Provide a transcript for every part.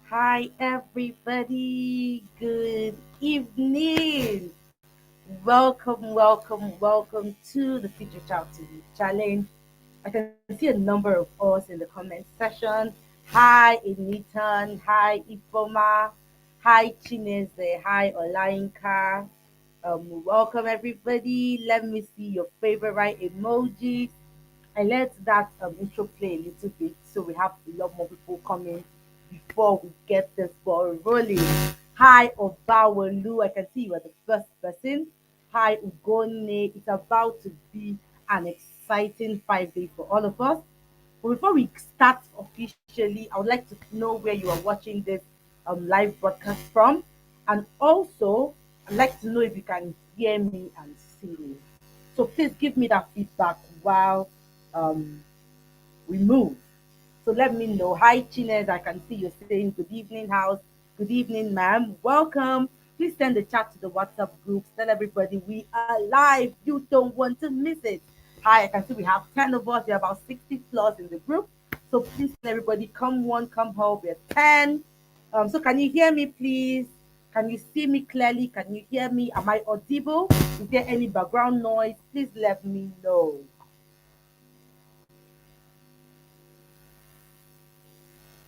Hi, everybody. Good evening. Welcome to the Future Child TV challenge. I can see a number of us in the comment section. Hi, Enitan. Hi, Ifoma. Hi, Chineze. Hi, Olainka. Welcome, everybody. Let me see your favorite emojis. I let that intro play a little bit so we have a lot more people coming before we get this ball rolling. Hi, Obawolu. I can see you are the first person. Hi, Ugone. It's about to be an exciting 5 days for all of us. But before we start officially, I would like to know where you are watching this live broadcast from. And also, I'd like to know if you can hear me and see me. So please give me that feedback while um, we move. So let me know. Hi, Chinez. I can see you're saying good evening, house. Good evening, ma'am. Welcome. Please send the chat to the WhatsApp groups. Tell everybody we are live. You don't want to miss it. Hi, I can see we have 10 of us. We're about 60 plus in the group. So please tell everybody come one, come home. We're 10. So can you hear me, please? Can you see me clearly? Can you hear me? Am I audible? Is there any background noise? Please let me know.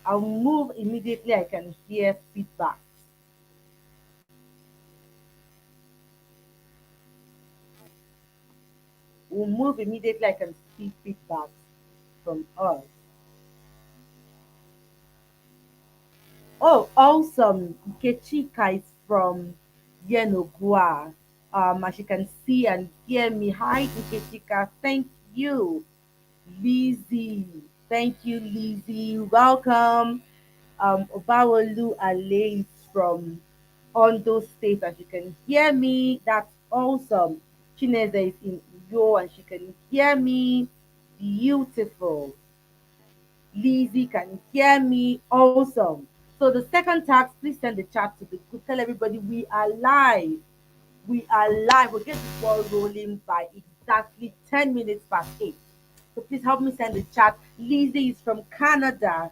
I'll move immediately. I can hear feedback. We'll move immediately. I can see feedback from us. Oh, awesome. Ikechika is from Yenogua. As you can see and hear me. Hi, Ikechika. Thank you. Lizzie. Thank you, Lizzie. Welcome. Obawolu Ale is from Ondo State. As you can hear me, that's awesome. Chineze is in Yo and she can hear me. Beautiful. Lizzie can hear me. Awesome. So the second task, please send the chat to the group. Tell everybody we are live. We are live. We'll get the ball rolling by exactly 10 minutes past 8. So please help me send the chat. Lizzie is from Canada.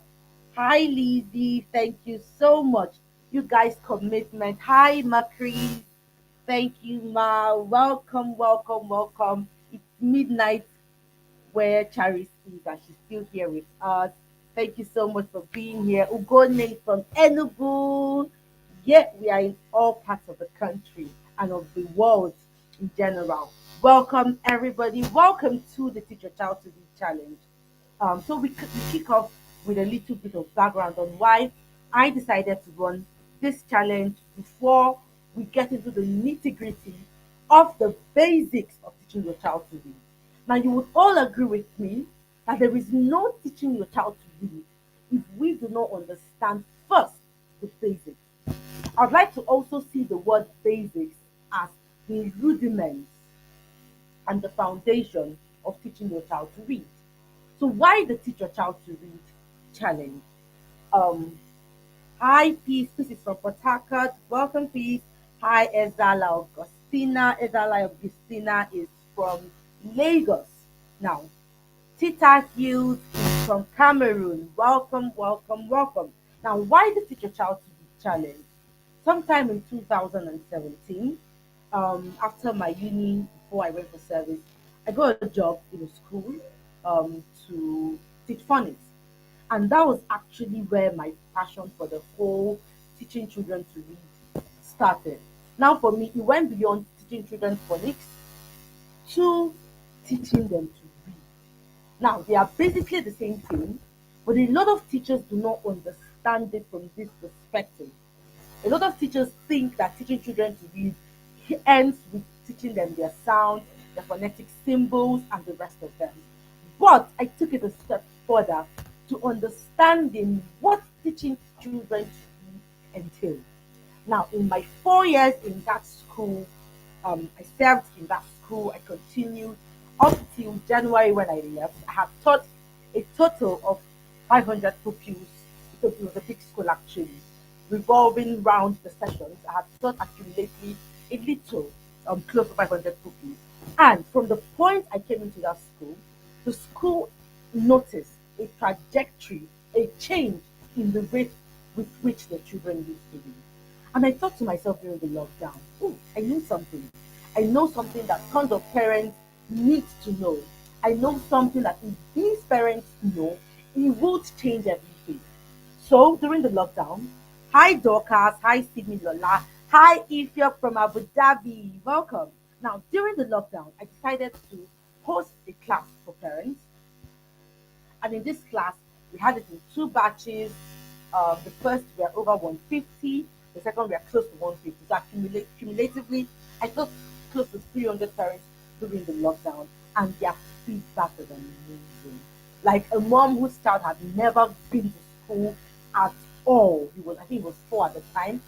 Hi, Lizzie. Thank you so much. You guys' commitment. Hi, Macri. Thank you, Ma. Welcome. It's midnight where Charis is, and she's still here with us. Thank you so much for being here. Ugone from Enugu. Yet we are in all parts of the country and of the world in general. Welcome, everybody. Welcome to the Teacher Child to Be Challenge. We kick off with a little bit of background on why I decided to run this challenge before we get into the nitty gritty of the basics of teaching your child to read. Now, you would all agree with me that there is no teaching your child to read if we do not understand first the basics. I'd like to also see the word basics as the rudiments and the foundation of teaching your child to read. So why the Teach Your Child to Read challenge? Um, Hi, Peace. Peace is from Port Harcourt. Welcome, Peace. Hi, Ezala Augustina. Ezala Augustina is from Lagos. Now, Tita Hughes is from Cameroon. Welcome. Now, why the Teach Your Child to Read challenge? Sometime in 2017, after my uni, before I went for service, I got a job in a school to teach phonics. And that was actually where my passion for the whole teaching children to read started. Now, for me, it went beyond teaching children phonics to teaching them to read. Now, they are basically the same thing, but a lot of teachers do not understand it from this perspective. A lot of teachers think that teaching children to read ends with teaching them their sound, their phonetic symbols, and the rest of them. But I took it a step further to understanding what teaching children to read entails. Now, in my 4 years in that school, I served in that school. I continued up till January when I left. I have taught a total of 500 pupils. It was a big school actually, revolving round the sessions. I have taught accumulatively a little, close to 500 pupils. And from the point I came into that school, the school noticed a trajectory, a change in the rate with which the children used to read. And I thought to myself during the lockdown, oh, I know something. I know something that tons of parents need to know. I know something that if these parents know, it would change everything. So during the lockdown, hi Dorcas, hi Sydney Lola, hi Ifyok from Abu Dhabi, welcome. Now during the lockdown, I decided to host a class for parents, and in this class, we had it in two batches. The first we are over 150, the second we are close to 150. So cumulatively, I taught close to 300 parents during the lockdown, and their feedback was amazing. Like a mom whose child had never been to school at all. He was, I think, he was 4 at the time.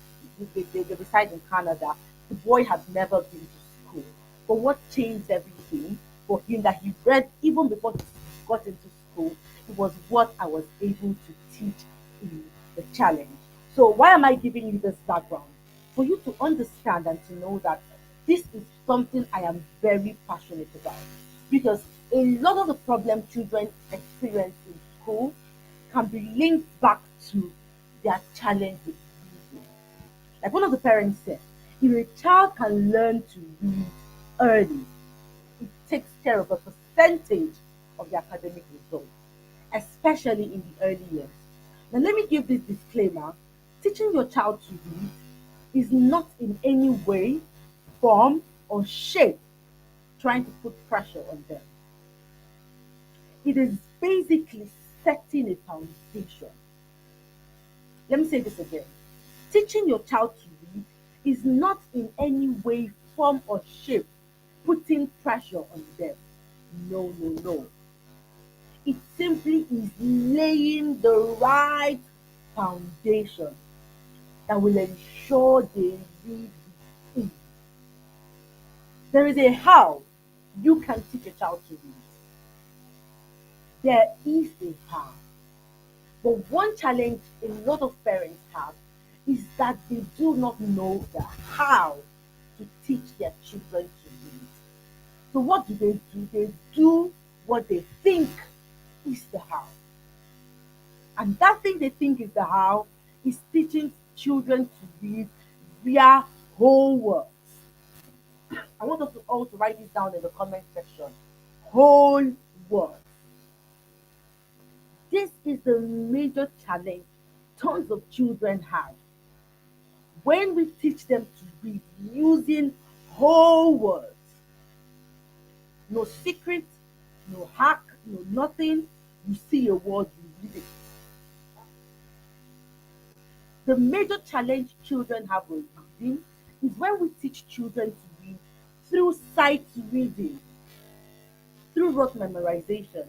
They reside in Canada. The boy had never been to school. But what changed everything for him that he read even before he got into school, it was what I was able to teach in the challenge. So why am I giving you this background? For you to understand and to know that this is something I am very passionate about. Because a lot of the problem children experience in school can be linked back to their challenge with reading. Like one of the parents said, if a child can learn to read early, it takes care of a percentage of the academic results, especially in the early years. Now, let me give this disclaimer: teaching your child to read is not in any way, form, or shape trying to put pressure on them. It is basically setting a foundation. Let me say this again: teaching your child to read is not in any way, form, or shape putting pressure on them. No, no, no. It simply is laying the right foundation that will ensure they read with ease. There is a how you can teach a child to read. There is a how. But one challenge a lot of parents have is that they do not know the how to teach their children to read. So what do? They do what they think is the how. And that thing they think is the how is teaching children to read via whole words. I want us to all to write this down in the comment section. Whole words. This is the major challenge tons of children have. When we teach them to read using whole words, no secret, no hack, no nothing. You see a word, you read it. The major challenge children have with reading is when we teach children to read through sight reading, through rote memorization.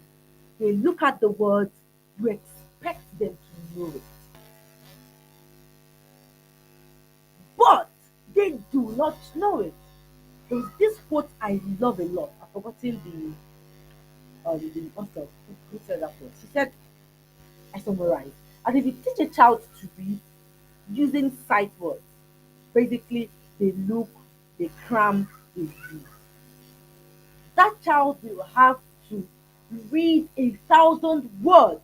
They look at the words, you expect them to know it. But they do not know it. There's this quote I love a lot. I've forgotten the author who said that quote. She said, I summarize. And if you teach a child to read using sight words, basically they look, they cram, they read. That child will have to read 1,000 words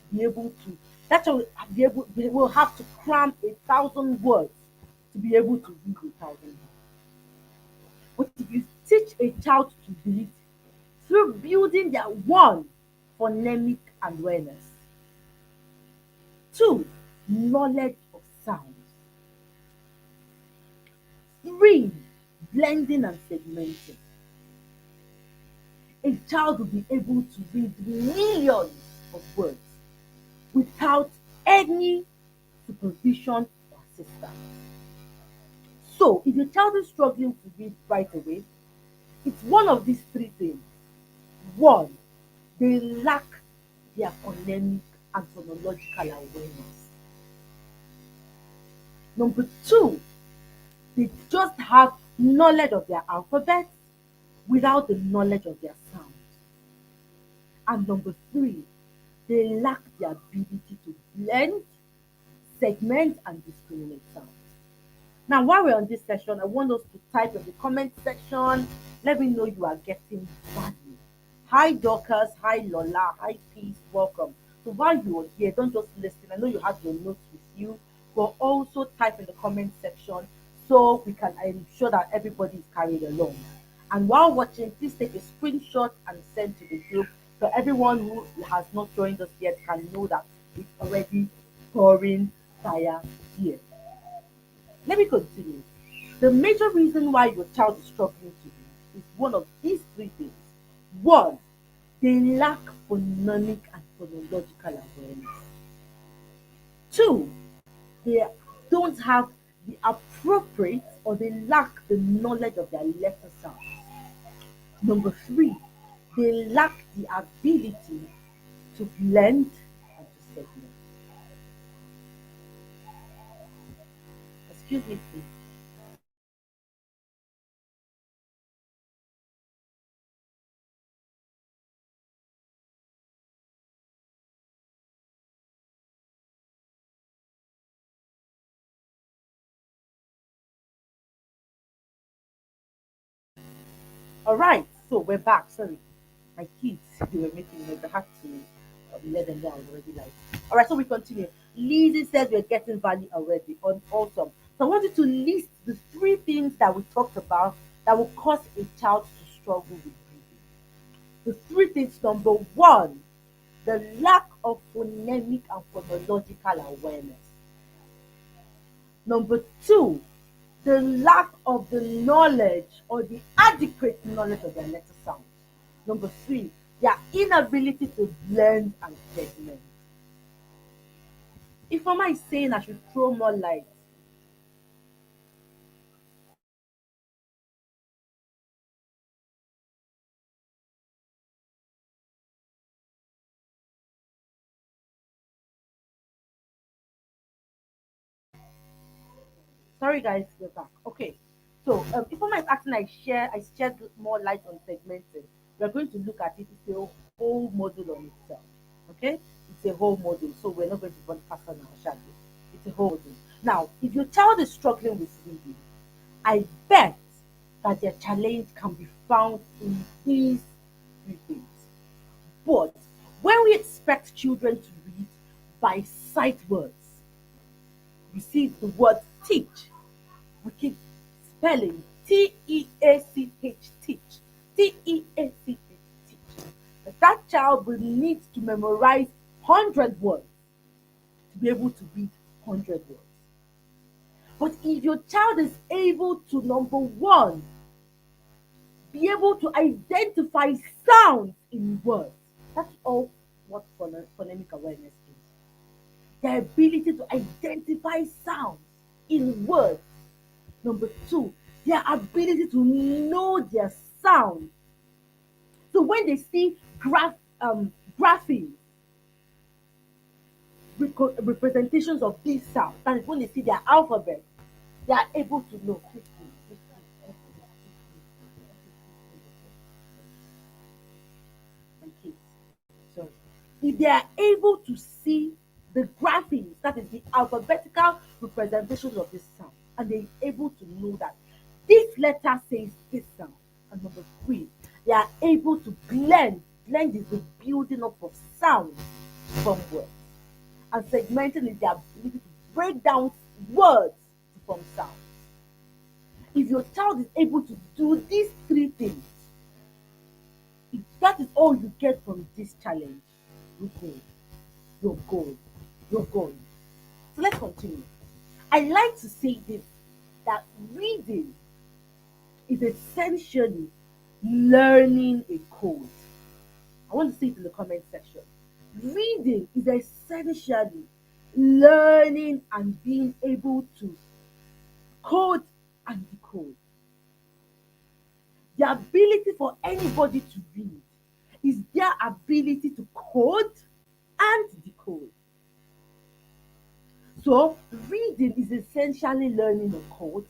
to be able to. That child will have to cram 1,000 words to be able to read 1,000 words. But if you teach a child to read through building their one, phonemic awareness, two, knowledge of sounds, three, blending and segmenting, a child will be able to read millions of words without any supervision or assistance. So, if your child is struggling to read right away, it's one of these three things. One, they lack their phonemic and phonological awareness. Number two, they just have knowledge of their alphabet without the knowledge of their sound. And number three, they lack the ability to blend, segment, and discriminate sounds. Now, while we're on this session, I want us to type in the comment section. Let me know you are getting value. Hi, Dorcas. Hi, Lola. Hi, Peace. Welcome. So while you're here, don't just listen. I know you have your notes with you, but also type in the comment section so we can ensure that everybody is carried along. And while watching, please take a screenshot and send to the group so everyone who has not joined us yet can know that it's already pouring fire here. Let me continue. The major reason why your child is struggling to read is one of these three things. One, they lack phonemic and phonological awareness. Two, they don't have the appropriate or they lack the knowledge of their letter sound. Number three, they lack the ability to blend and to segment. Excuse me, please. All right, so we're back. Sorry, my kids they were making noise. I had to let them know I was already live. All right, so we continue. Lizzie says we're getting value already. Awesome. So I want you to list the three things that we talked about that will cause a child to struggle with reading. The three things: number one, the lack of phonemic and phonological awareness. Number two, the lack of the knowledge or the adequate knowledge of their letter sounds. Number three, their inability to blend and segment. If Mama is saying I should throw more light, sorry guys, we're back. Okay, so if Mama is asking I shed more light on segmenting, we're going to look at it. It's a whole module on itself. Okay, it's a whole module, so we're not going to run faster now, shall we? It's a whole module. Now, if your child is struggling with reading, I bet that their challenge can be found in these three things. But when we expect children to read by sight words, you see the word teach, we keep spelling Teach, teach, Teach. But that child will need to memorize 100 words to be able to read 100 words. But if your child is able to, number one, be able to identify sounds in words. That's all what phonemic awareness is. The ability to identify sounds in words. Number two, their ability to know their sound. So when they see graphemes, representations of these sounds, that is when they see their alphabet, they are able to know. And kids. So if they are able to see the graphics, that is the alphabetical representations of this sound, and they're able to know that this letter says this sound. And number three, they are able to blend. Blend is the building up of sound from words. And segmenting is the ability to break down words to form sound. If your child is able to do these three things, if that is all you get from this challenge, you're good. You're good. You're good. So let's continue. I like to say this, that reading is essentially learning a code. I want to see it in the comment section. Reading is essentially learning and being able to code and decode. The ability for anybody to read is their ability to code and decode. So, reading is essentially learning a code,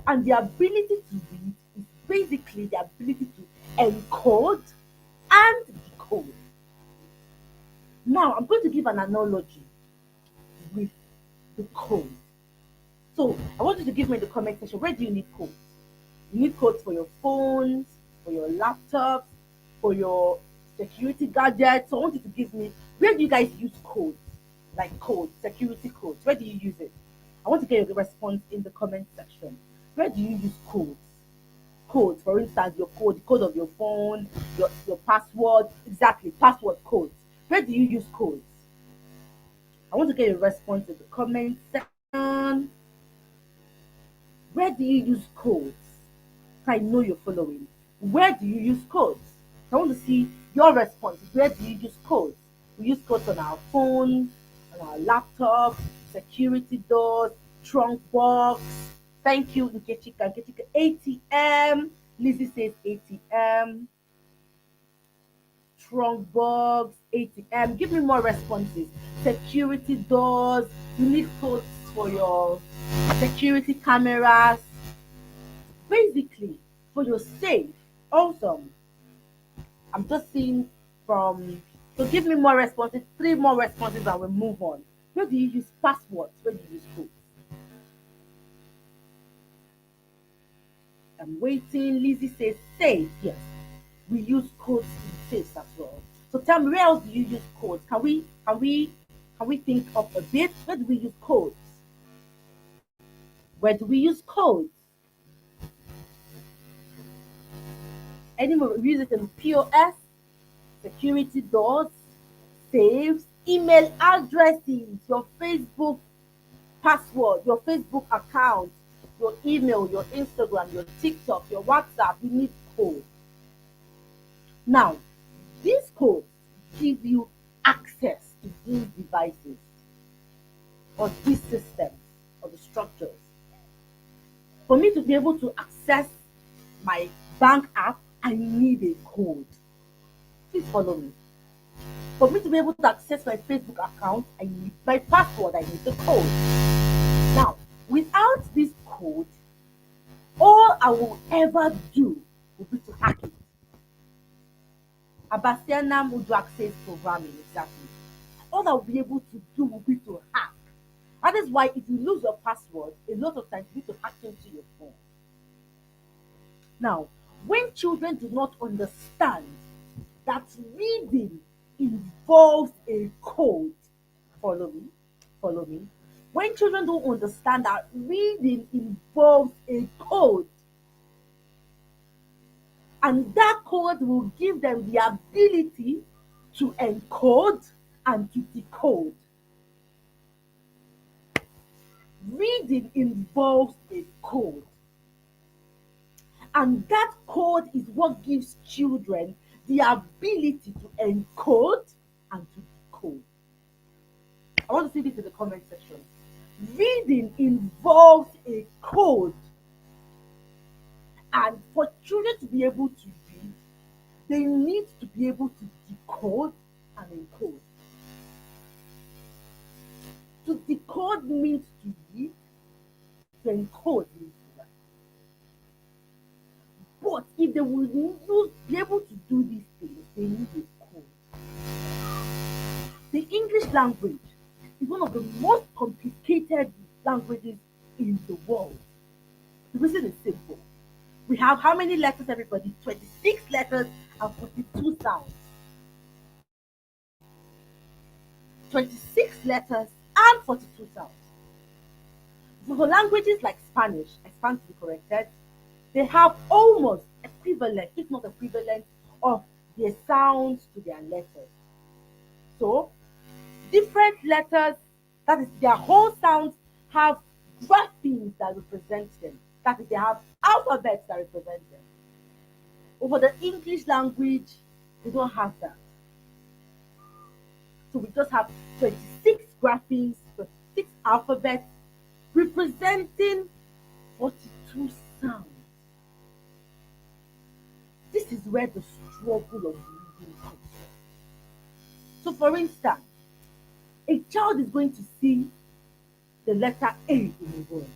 and the ability to read is basically the ability to encode and decode. Now, I'm going to give an analogy with the code. So, I want you to give me in the comment section, where do you need codes? You need codes for your phones, for your laptops, for your security gadgets. So I want you to give me, where do you guys use codes? Like codes, security codes. Where do you use it? I want to get your response in the comment section. Where do you use codes? Codes, for instance, your code, the code of your phone, your password, exactly, password codes. Where do you use codes? I want to get your response in the comment section. Where do you use codes? I know you're following. Where do you use codes? I want to see your response. Where do you use codes? We use codes on our phones, on our laptop, security doors, trunk box. Thank you, Nkechika. Nkechika, ATM. Lizzie says ATM. Trunk box, ATM. Give me more responses. Security doors. You need codes for your security cameras. Basically, for your safe. Awesome. I'm just seeing from, so give me more responses, three more responses, and we'll move on. Where do you use passwords? Where do you use codes? I'm waiting. Lizzie says safe. Yes, we use codes in safes as well. So tell me, where else do you use codes? Can we think of a bit? Where do we use codes? Where do we use codes? Anywhere we use it in POS, security doors, safes, email addresses, your Facebook password, your Facebook account, your email, your Instagram, your TikTok, your WhatsApp. You need code. Now, these codes give you access to these devices or these systems or the structures. For me to be able to access my bank app, I need a code. Please follow me. For me to be able to access my Facebook account, I need my password, I need the code. Now, without this code, all I will ever do will be to hack it. Abasiana Mudu access programming, exactly. All I'll be able to do will be to hack. That is why if you lose your password, a lot of times you need to hack into your phone. Now, when children do not understand that reading involves a code, follow me, follow me. When children don't understand that reading involves a code, and that code will give them the ability to encode and to decode. Reading involves a code, and that code is what gives children the ability to encode and to decode. I want to see this in the comment section. Reading involves a code, and for children to be able to read, they need to be able to decode and encode. To decode means to read, to encode means to write. But if they will be able to do these things, they need a code. The English language is one of the most complicated languages in the world. The reason is simple. We have how many letters, everybody? 26 letters and 42 sounds. 26 letters and 42 sounds. So for languages like Spanish, I stand to be corrected, they have almost equivalent, if not equivalent, of their sounds to their letters. So different letters, that is, their whole sounds have graphemes that represent them. That is, they have alphabets that represent them. But for the English language, we don't have that. So we just have 26 graphemes, 26 alphabets representing 42 sounds. This is where the struggle of reading comes from. So, for instance, a child is going to see the letter A in a word.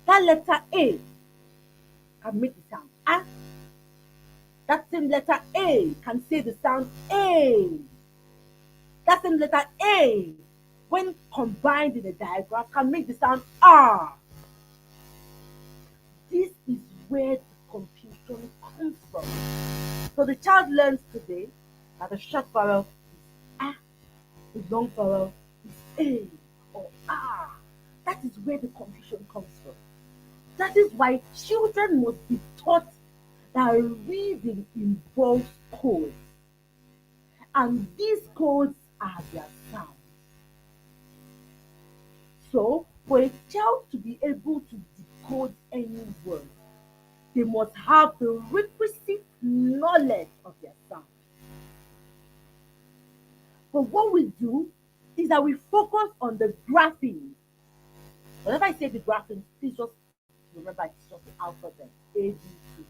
That letter A can make the sound A. That same letter A can say the sound A. That same letter A, when combined in a diagram, can make the sound R. This is where the confusion comes. comes from. So the child learns today that the short vowel is A, the long vowel is A or Ah. That is where the confusion comes from. That is why children must be taught that reading involves codes, and these codes are their sounds. So, for a child to be able to decode any word, they must have the requisite knowledge of their sound. But what we do is that we focus on the graphemes. Whenever I say the graphemes, please just remember it's just the alphabet A, B, C, D.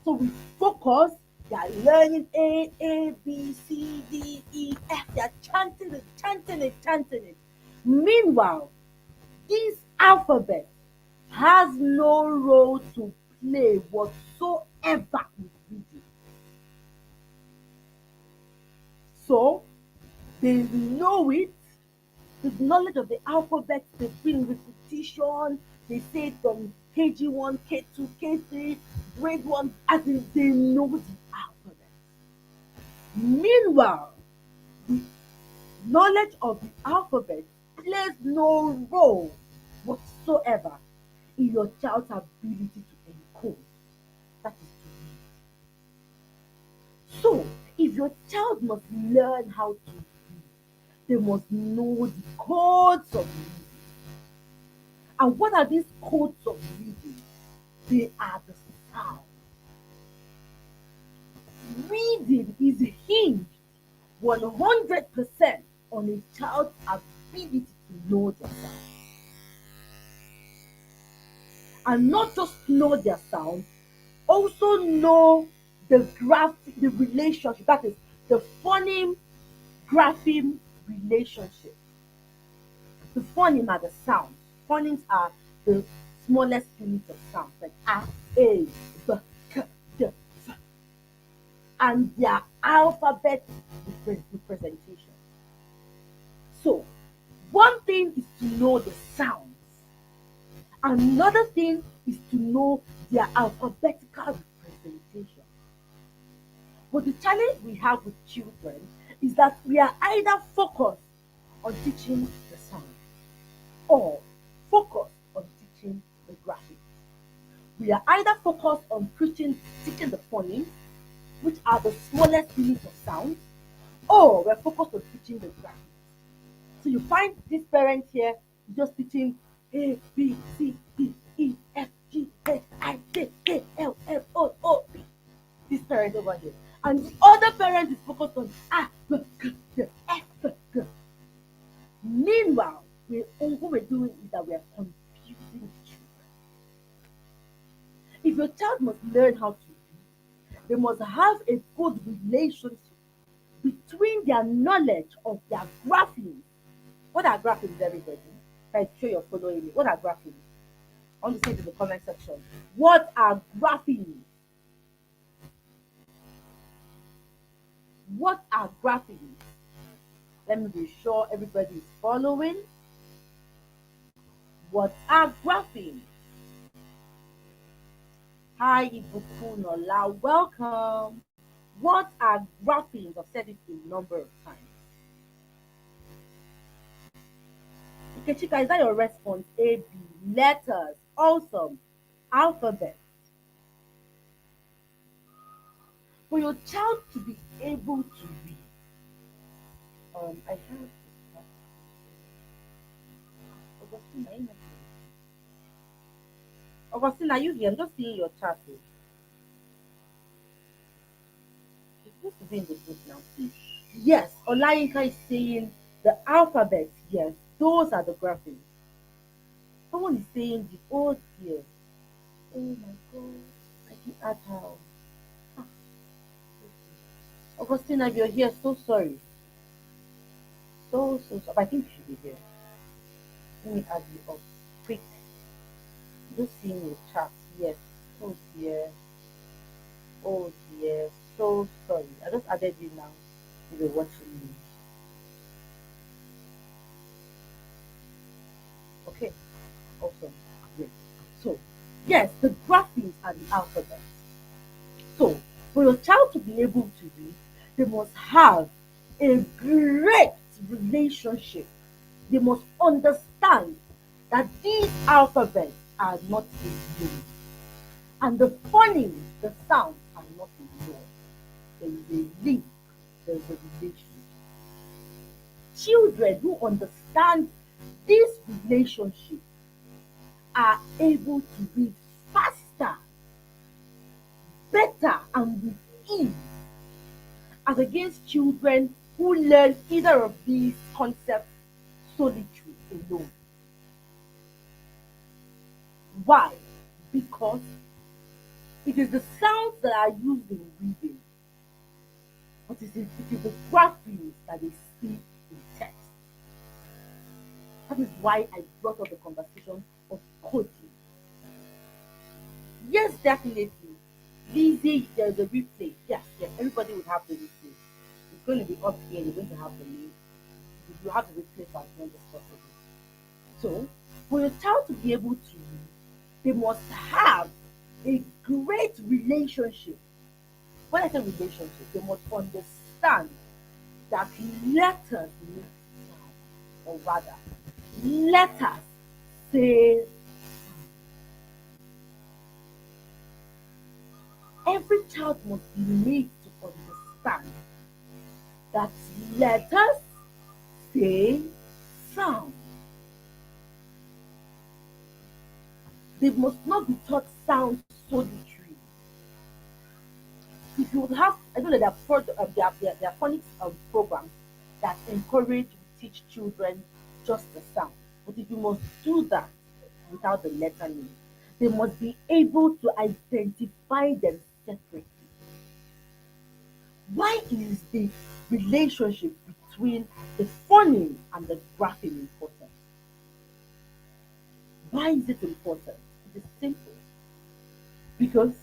So we focus, they are learning A, B, C, D, E, F. They are chanting it, chanting it, chanting it. Meanwhile, this alphabet has no role to play whatsoever with reading. So they know it, the knowledge of the alphabet, they've been repetition, they say it from KG1, K2, K3, grade 1, as in they know the alphabet. Meanwhile, the knowledge of the alphabet plays no role whatsoever in your child's ability to encode. That is to read. So, if your child must learn how to read, they must know the codes of reading. And what are these codes of reading? They are the sound. Reading is hinged 100% on a child's ability to know their sound. And not just know their sound, also know the relationship, that is the phoneme grapheme relationship. The phoneme are the sounds. Phonemes are the smallest units of sound, like A, B, K, D, F, and their alphabet representation. So, one thing is to know the sounds. Another thing is to know their alphabetical representation. But the challenge we have with children is that we are either focused on teaching the sound or focused on teaching the graphics. We are either focused on teaching the phonemes, which are the smallest units of sound, or we're focused on teaching the graphics. So you find this parent here just teaching A, B, C, D, E, F, G, H, I, J, K, L, M, O, P. This parent over here. And the other parent is focused on A, B, K, D, F, G. Meanwhile, what we're doing is that we are confusing children. If your child must learn how to read, they must have a good relationship between their knowledge of their graphemes. What are graphemes, everybody? I'm sure you're following me. What are graphemes? I want to say it in the comment section. What are graphemes? What are graphemes? Let me be sure everybody is following. What are graphemes? Hi, Ibukunola, welcome. What are graphemes? I've said it a number of times. Okay, Chika, is that your response? A, B, letters. Awesome. Alphabet. For your child to be able to read, I have Augustine, are you not here? Augustine, are you here? I'm just seeing your chat. You're supposed to be in the group now. Yes, Olayinka is saying the alphabet. Yes, those are the graphics. Someone is saying the old here. Oh my god, I can add how. Ah, Augustina, if you're here, so sorry. So. I think you should be here. Let me add you up. Quick. Just seeing your chat. Yes. Oh dear. Oh dear. So sorry. I just added you now. If you're watching me. Okay. Awesome. Great. So, yes, the graphics are the alphabet. So, for your child to be able to read, they must have a great relationship. They must understand that these alphabets are not a game, and the phonemes, the sounds, are not a law. There is a link, there is a relationship. Children who understand this relationship are able to read faster, better, and with ease, as against children who learn either of these concepts solitary alone. Why? Because it is the sounds that are used in reading, but it is the graphics that they see in text. That is why I brought up the conversation of coding. Yes, definitely. Lizzie, there's a replay. Yes, yes, everybody would have the replay. It's going to be up here. You're going to have the link. If you have the replay for as long as possible. So, for your child to be able to read, they must have a great relationship. When I say relationship, they must understand that letters make sound, or rather, letters say every child must be made to understand that letters say sound. They must not be taught sound solitary. If you would have, I know that there are phonics programs that encourage to teach children just the sound. But if you must do that without the letter name, they must be able to identify them separately. Why is the relationship between the phoneme and the grapheme important? Why is it important? It is simple. Because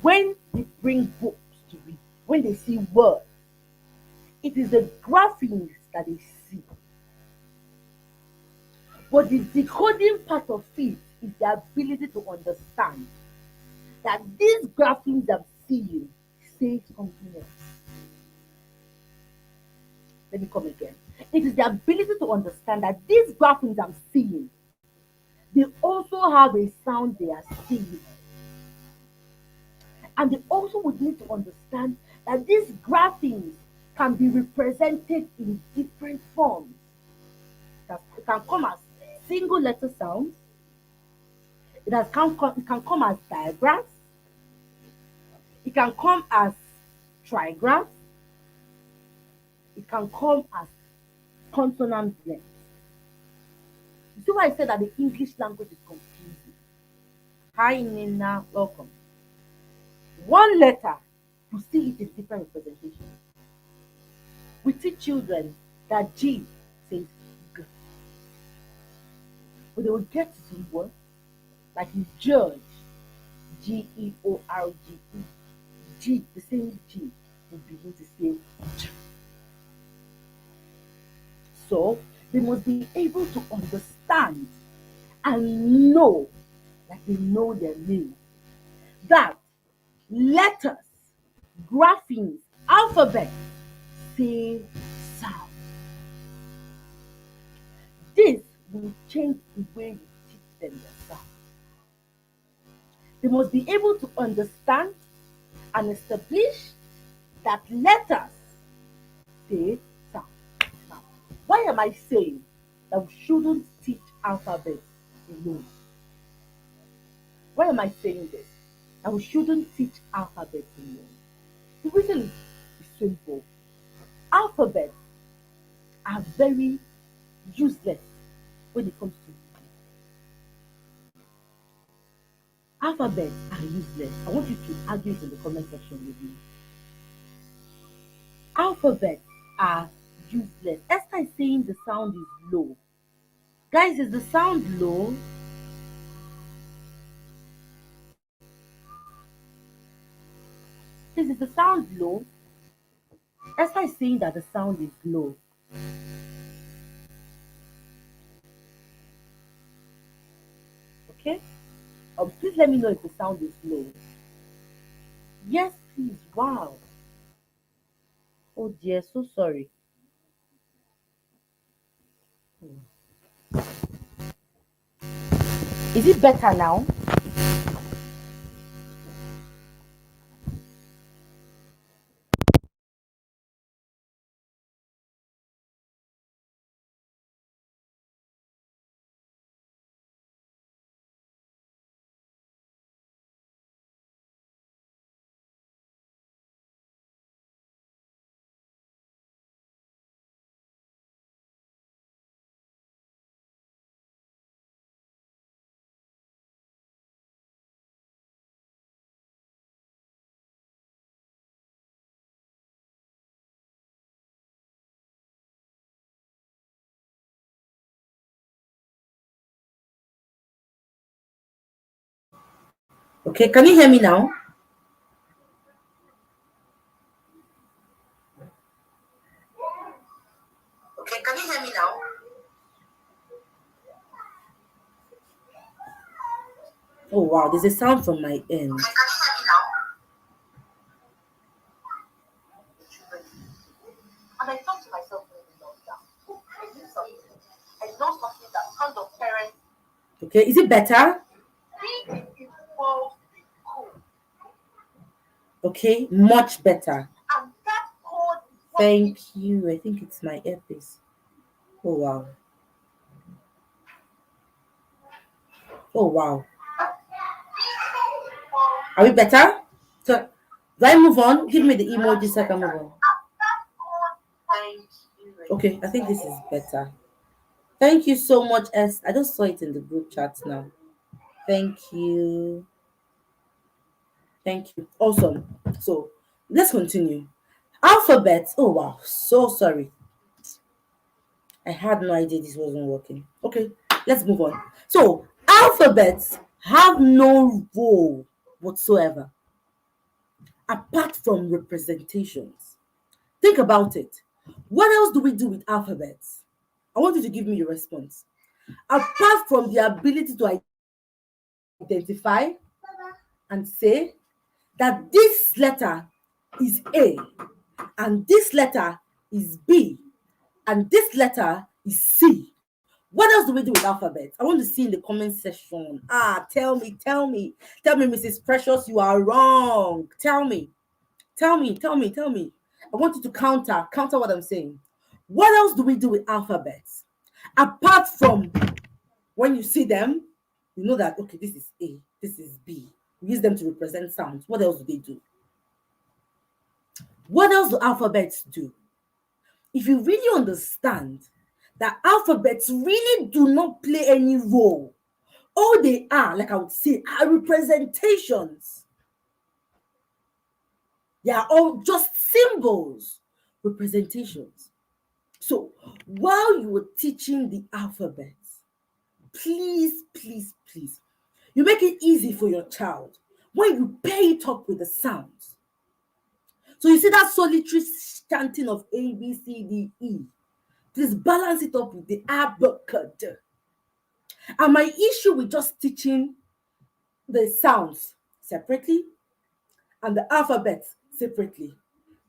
when they bring books to read, when they see words, it is the graphics that they see. But the decoding part of it is the ability to understand that these graphics I'm seeing say something else. Let me come again. It is the ability to understand that these graphics I'm seeing, they also have a sound they are seeing. And they also would need to understand that these graphics can be represented in different forms. It can come as single letter sounds, it can come as diagrams, it can come as trigrams, it can come as consonant blends. You see why I said that the English language is confusing? Hi Nina, welcome. One letter, you see it in different representations. We teach children that G says G, but they will get to some words like in George, George. G, the same G, will begin to say J. So they must be able to understand and know, like they know their name, that letters, graphemes, alphabet say sound. This will change the way you teach them the sound. They must be able to understand and establish that letters say sound. Now, why am I saying that we shouldn't teach alphabets alone? Why am I saying this? That we shouldn't teach alphabets alone. The reason is simple. Alphabets are very useless when it comes to reading. Alphabets are useless. I want you to argue it in the comment section with me. Alphabets are useless. Esther is saying the sound is low. Guys, is the sound low? Please, is the sound low? Esther is saying that the sound is low. Okay? Please let me know if the sound is low. Yes, please. Wow. Oh dear, so sorry. Is it better now? Okay, can you hear me now? Okay, can you hear me now? Oh wow, there's a sound from my end. Okay, can you hear me now? And I thought to myself, I knew something. I know something that kind of parents. Okay, is it better? Being involved in school. Okay, much better. And that code. Thank you. I think it's my earpiece. Oh wow. Oh wow. Are we better? So do I move on? Give me the emoji so I can move on. Okay, I think this is better. Thank you so much, S. I just saw it in the group chat now. Thank you. Thank you. Awesome. So let's continue. Alphabet. Oh wow. So sorry. I had no idea this wasn't working. Okay, let's move on. So alphabets have no role whatsoever apart from representations. Think about it. What else do we do with alphabets? I want you to give me your response. Apart from the ability to identify and say that this letter is A and this letter is B and this letter is C. What else do we do with alphabet? I want to see in the comment section. Tell me, Mrs. Precious, you are wrong. Tell me. I want you to counter what I'm saying. What else do we do with alphabets? Apart from when you see them, you know that, okay, this is A, this is B. We use them to represent sounds. What else do they do? What else do alphabets do? If you really understand that alphabets really do not play any role, all they are, like I would say, are representations. They are all just symbols, representations. So while you were teaching the alphabet, please, you make it easy for your child when you pair it up with the sounds. So you see that solitary chanting of A, B, C, D, E. Please balance it up with the abacad. And my issue with just teaching the sounds separately and the alphabet separately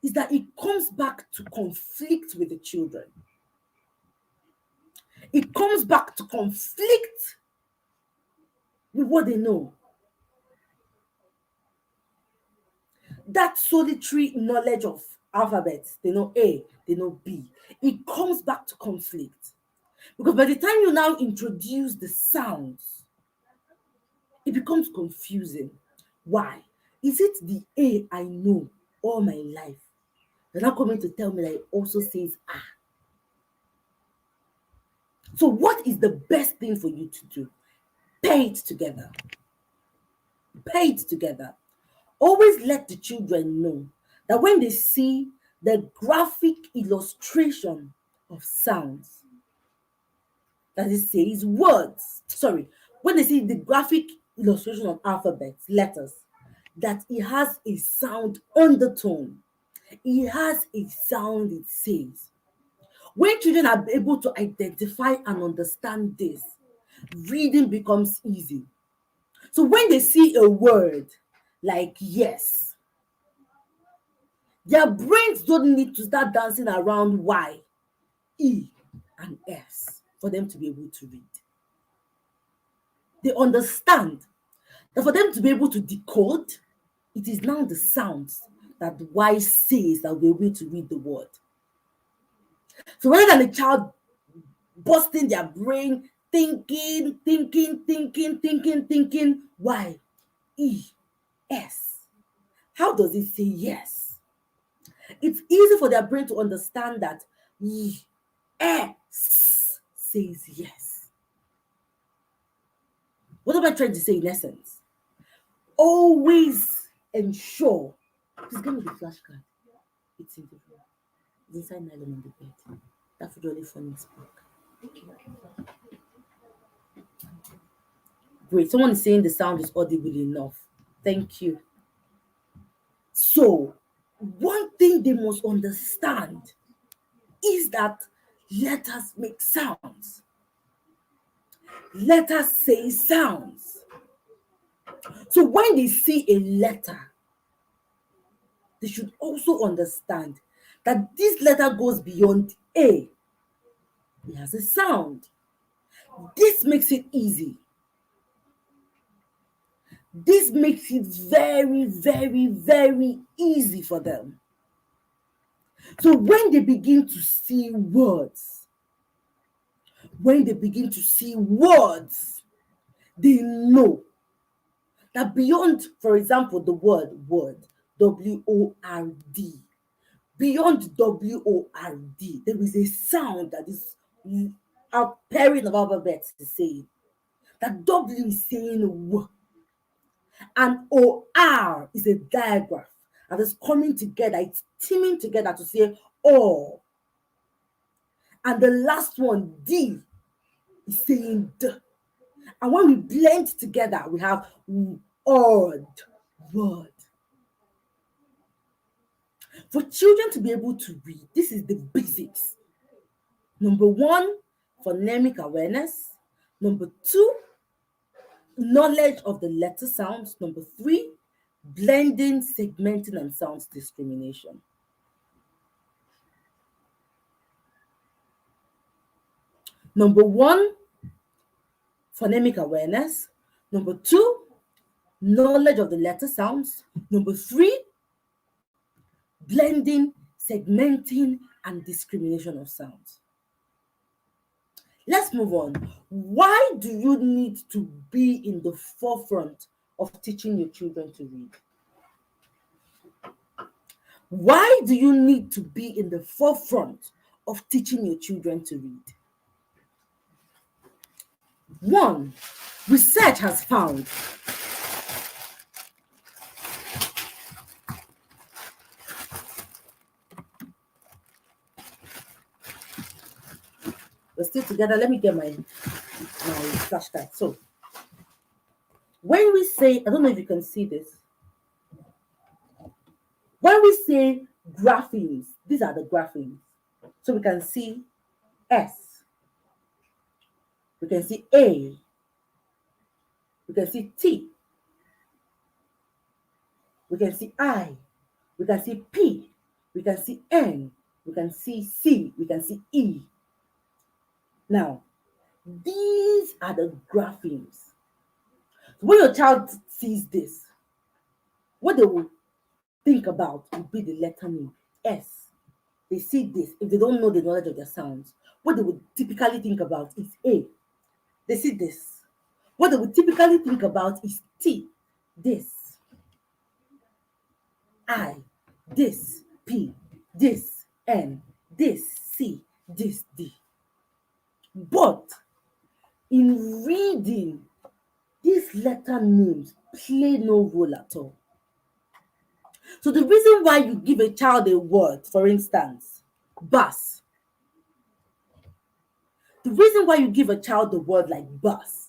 is that it comes back to conflict with the children. It comes back to conflict with what they know. That solitary knowledge of alphabets, they know A, they know B, it comes back to conflict. Because by the time you now introduce the sounds, it becomes confusing. Why? Is it the A I know all my life? They're not coming to tell me that it also says ah. So, what is the best thing for you to do? Pair it together. Pair it together. Always let the children know that when they see the graphic illustration of sounds, that it says words, sorry, when they see the graphic illustration of alphabets, letters, that it has a sound undertone, it has a sound it says. When children are able to identify and understand this, reading becomes easy. So when they see a word like yes, Their brains don't need to start dancing around Y, E, and S for them to be able to read. They understand that for them to be able to decode, it is now the sounds that the Y says that we're able to read the word. So rather than a child busting their brain, thinking, Y, E, S. How does it say yes? It's easy for their brain to understand that E, S says yes. What am I trying to say in essence? Always ensure. Please give me the flashcard. It's in the room. It's inside nylon on the bed. That would only Phonics book. Great. Someone is saying the sound is audible enough. Thank you. So, one thing they must understand is that letters make sounds. Letters say sounds. So, when they see a letter, they should also understand that this letter goes beyond A. It has a sound. This makes it easy. This makes it very, very, very easy for them. So when they begin to see words, they know that beyond, for example, the word WORD, beyond WORD, there is a sound that is a pairing of alphabets is saying. That W is saying W, and OR is a diagram and it's coming together, it's teaming together to say O. And the last one, D, is saying D. And when we blend together, we have odd word. For children to be able to read, this is the basics. Number one, phonemic awareness. Number two, knowledge of the letter sounds. Number three, blending, segmenting, and sounds discrimination. Number one, phonemic awareness. Number two, knowledge of the letter sounds. Number three, blending, segmenting, and discrimination of sounds. Let's move on. Why do you need to be in the forefront of teaching your children to read? Why do you need to be in the forefront of teaching your children to read? One, research has found we're still together. Let me get my flashcard. So, when we say, I don't know if you can see this. When we say graphemes, these are the graphemes. So we can see S, we can see A, we can see T, we can see I, we can see P, we can see N, we can see C, we can see E. Now, these are the graphemes. So when your child sees this, what they will think about will be the letter name, S. They see this, if they don't know the knowledge of their sounds, what they would typically think about is A. They see this. What they would typically think about is T, this, I, this, P, this, N, this, C, this, D. But in reading, these letter names play no role at all. So the reason why you give a child a word, for instance, bus, the reason why you give a child a word like bus,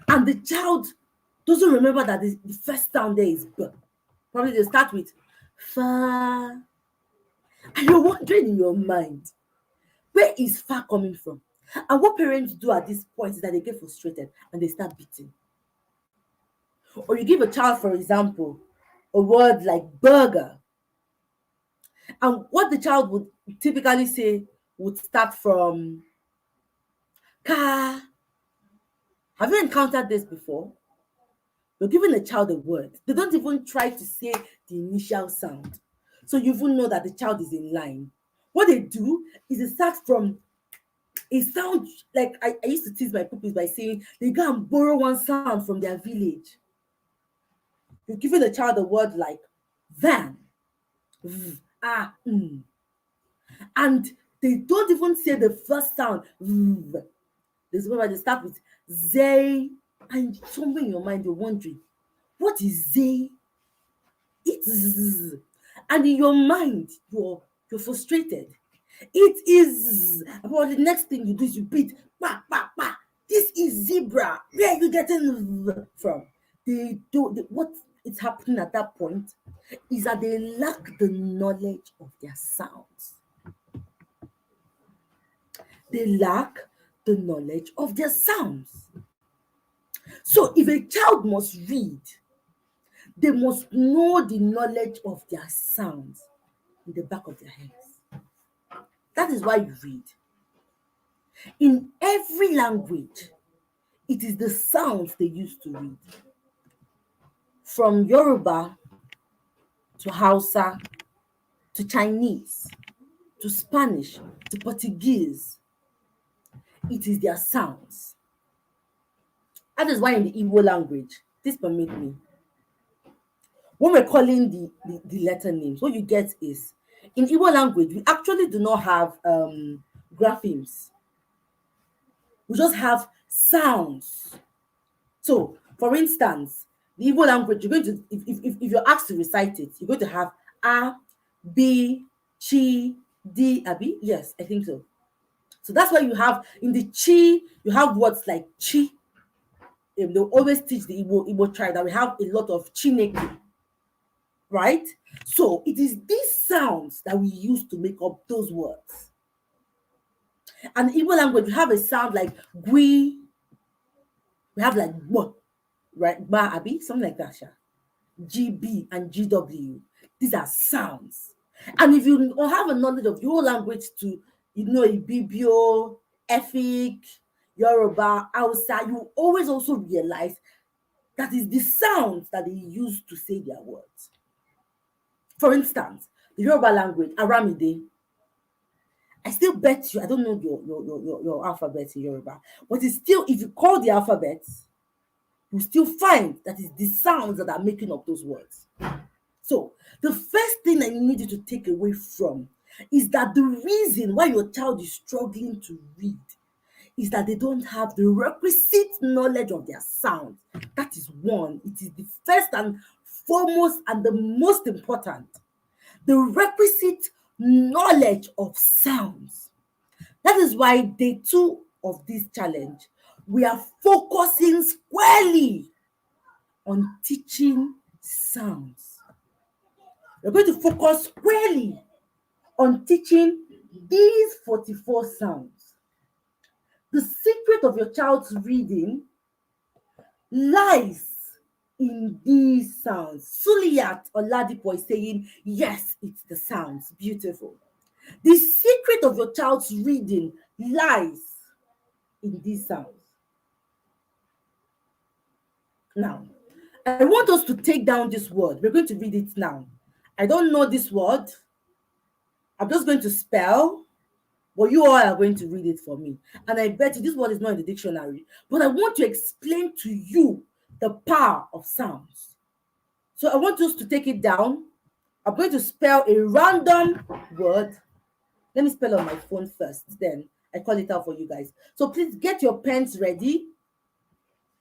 and the child doesn't remember that the first sound there is B. Probably they start with fa. And you're wondering in your mind, where is fa coming from? And what parents do at this point is that they get frustrated and they start beating. Or you give a child, for example, a word like burger, And what the child would typically say would start from ka. Have you encountered this before? You're giving a child a word. They don't even try to say the initial sound. So you even know that the child is in line. What they do is they start from a sound, like I used to tease my pupils by saying they go and borrow one sound from their village. You're giving a child a word like van, v, ah, and they don't even say the first sound. V. There's one where they start with zay, and somewhere in your mind you're wondering, what is zay? It's zzz. And in your mind you're frustrated. It is. But the next thing you do is you beat pa pa pa. This is zebra. Where are you getting from? What is happening at that point is that they lack the knowledge of their sounds. They lack the knowledge of their sounds. So if a child must read, they must know the knowledge of their sounds in the back of their heads. That is why you read. In every language, it is the sounds they use to read. From Yoruba to Hausa to Chinese to Spanish to Portuguese, it is their sounds. That is why in the Igbo language, this permit me, when we're calling the letter names, what you get is in Igbo language, we actually do not have graphemes. We just have sounds. So, for instance, the Igbo language, you're going to, if you're asked to recite it, you're going to have A, B, Chi, D, Abi? Yes, I think so. So that's why you have, in the Chi, you have words like Chi. They'll always teach the Igbo tribe that we have a lot of Chineke, right? So it is these sounds that we use to make up those words. And in Igbo language, we have a sound like gui, we have like b, right? Ba, Abi, something like that, sha. GB and GW. These are sounds. And if you have a knowledge of your language to, Ibibio, Efik, Yoruba, Hausa, you always also realize that is the sounds that they use to say their words. For instance, the Yoruba language, Aramide, I still bet you, I don't know your alphabet in Yoruba, but it's still, if you call the alphabets, you still find that it's the sounds that are making up those words. So, the first thing I need you to take away from is that the reason why your child is struggling to read is that they don't have the requisite knowledge of their sound. That is one. It is the first and foremost and the most important. The requisite knowledge of sounds. That is why day 2 of this challenge, we are focusing squarely on teaching sounds. We're going to focus squarely on teaching these 44 sounds. The secret of your child's reading lies in these sounds. Suliyat Oladipo is saying, yes, it's the sounds. Beautiful. The secret of your child's reading lies in these sounds. Now, I want us to take down this word. We're going to read it now. I don't know this word. I'm just going to spell, but you all are going to read it for me. And I bet you this word is not in the dictionary, but I want to explain to you the power of sounds. So I want us to take it down. I'm going to spell a random word. Let me spell on my phone first, then I call it out for you guys. So please get your pens ready.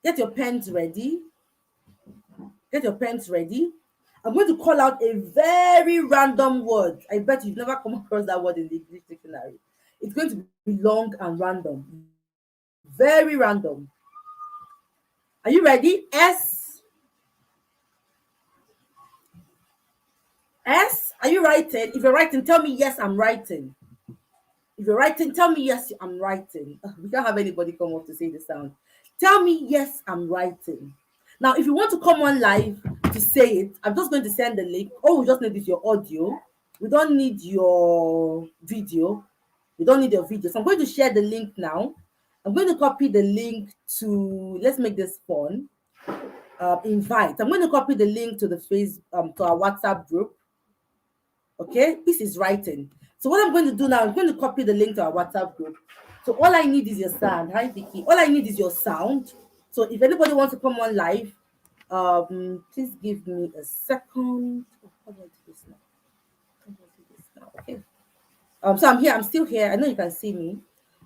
Get your pens ready. Get your pens ready. I'm going to call out a very random word. I bet you've never come across that word in the English dictionary. It's going to be long and random. Very random. Are you ready? S. Are you writing? If you're writing, tell me yes, I'm writing. If you're writing, tell me yes, I'm writing. We can't have anybody come up to say the sound. Tell me yes, I'm writing. Now, if you want to come on live to say it, I'm just going to send the link. All we just need is your audio. We don't need your video. We don't need your video. So I'm going to share the link now. I'm going to copy the link to, let's make this fun. Invite. I'm going to copy the link to the to our WhatsApp group. Okay, this is writing. So what I'm going to do now, I'm going to copy the link to our WhatsApp group. So all I need is your sound. Hi Vicky. All I need is your sound. So if anybody wants to come on live, please give me a second. Oh, how do I do this now? How do I do this now? Okay. So I'm here. I'm still here. I know you can see me.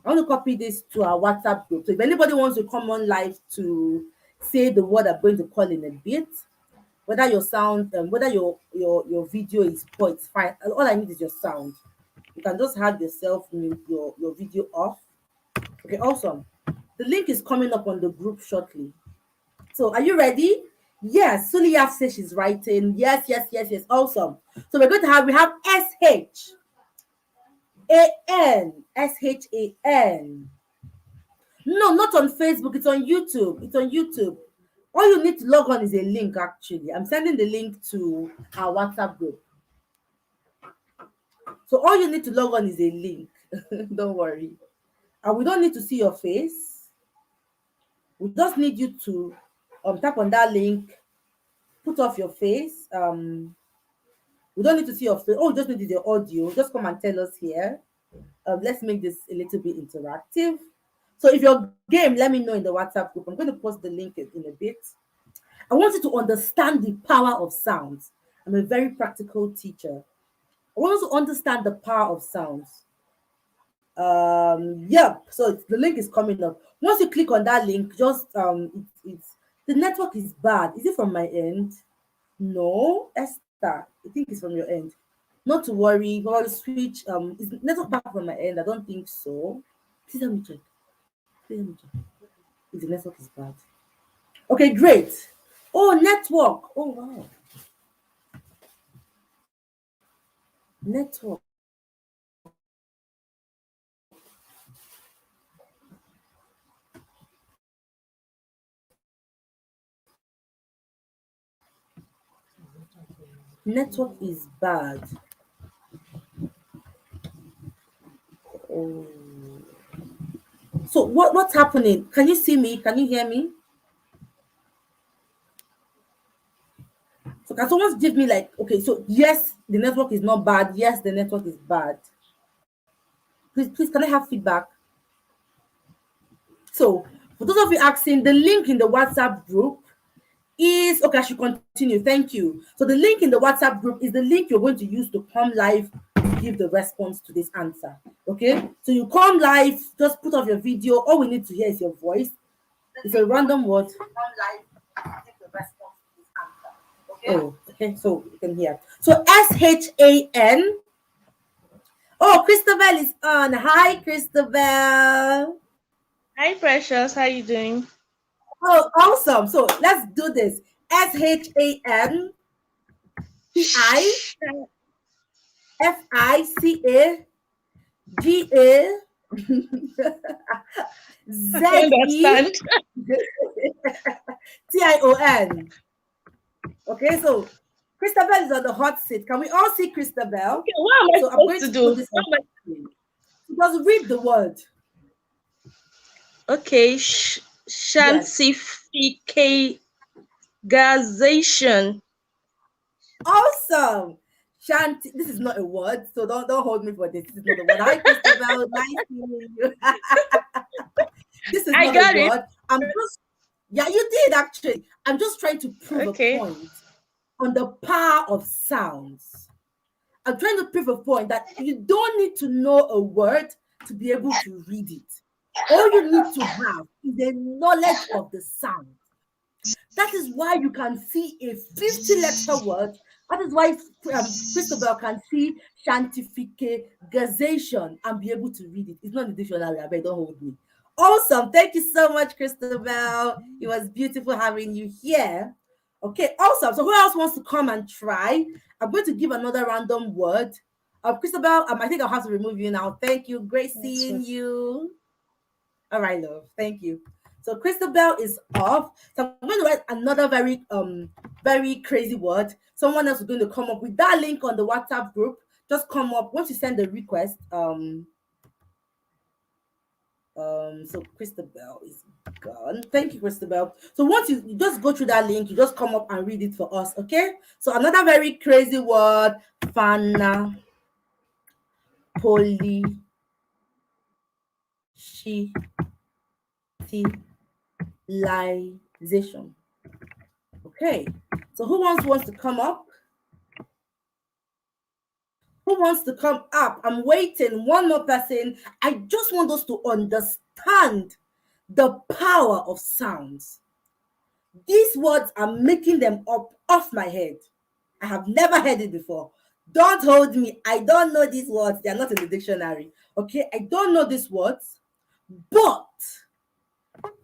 I want to copy this to our WhatsApp group. So if anybody wants to come on live to say the word I'm going to call in a bit, whether your sound, whether your video is poor, it's fine. All I need is your sound. You can just have yourself your video off. Okay, awesome. The link is coming up on the group shortly. So are you ready? Yes, Suliyaf says she's writing. Yes, yes, yes, yes. Awesome. So we have SHAN. No, not on Facebook. It's on YouTube. It's on YouTube. All you need to log on is a link, actually. I'm sending the link to our WhatsApp group. So all you need to log on is a link. Don't worry. And we don't need to see your face. We just need you to tap on that link, put off your face. We don't need to see your face. Oh, we just need the audio. Just come and tell us here. Let's make this a little bit interactive. So if you're game, let me know in the WhatsApp group. I'm going to post the link in a bit. I want you to understand the power of sounds. I'm a very practical teacher. I want you to understand the power of sounds. Yep. So the link is coming up. Once you click on that link, just it's the network is bad. Is it from my end? No, Esther. I think it's from your end. Not to worry. We'll switch. Is network back from my end? I don't think so. Please let me check. Please let me check. If the network is bad. Okay, great. Oh, network. Oh wow. Network. Network is bad. Oh. So what's happening? Can you see me? Can you hear me? So can someone give me like, okay, so yes, the network is not bad. Yes, the network is bad. Please, can I have feedback? So for those of you asking, the link in the WhatsApp group is okay. I should continue. Thank you. So the link in the WhatsApp group is the link you're going to use to come live to give the response to this answer. Okay, so you come live, just put off your video. All we need to hear is your voice. It's a random word. Come live, give the response to this answer. Okay. Oh, okay. So you can hear. So SHAN. Oh, Christabel is on. Hi, Christabel. Hi, Precious. How you doing? Oh, awesome. So let's do this. SHANTIFICA I understand. ZETION. Okay, so Christabel is on the hot seat. Can we all see Christabel? Okay, what am I So I'm supposed going to to do? put this on screen. Just read the word. Okay, Yes. scientificization. Awesome. Shanti, this is not a word, so don't hold me for this. This is not a word. Hi, Christabel. Nice meeting you. This is I not a got it. word. Yeah, you did actually. I'm just trying to prove a Okay. point on the power of sounds. I'm trying to prove a point that you don't need to know a word to be able to read it. All you need to have is the knowledge of the sound. That is why you can see a 50-letter word. That is why Christabel can see scientificization and be able to read it. It's not in the dictionary, I bet, don't hold me. Awesome. Thank you so much, Christabel. It was beautiful having you here. Okay, awesome. So who else wants to come and try? I'm going to give another random word. Christabel, I think I'll have to remove you now. Thank you. Great seeing you. All right, love. Thank you. So Christabel is off. So I'm going to write another very crazy word. Someone else is going to come up with that link on the WhatsApp group. just come up once you send the request. So Christabel is gone. Thank you, Christabel. So once you just go through that link, you just come up and read it for us, okay? So another very crazy word, fana, polyshitization. Okay. So who wants to come up? Who wants to come up? I'm waiting. One more person. I just want us to understand the power of sounds. These words are making them up off my head. I have never heard it before. Don't hold me. I don't know these words. They are not in the dictionary. Okay, I don't know these words, but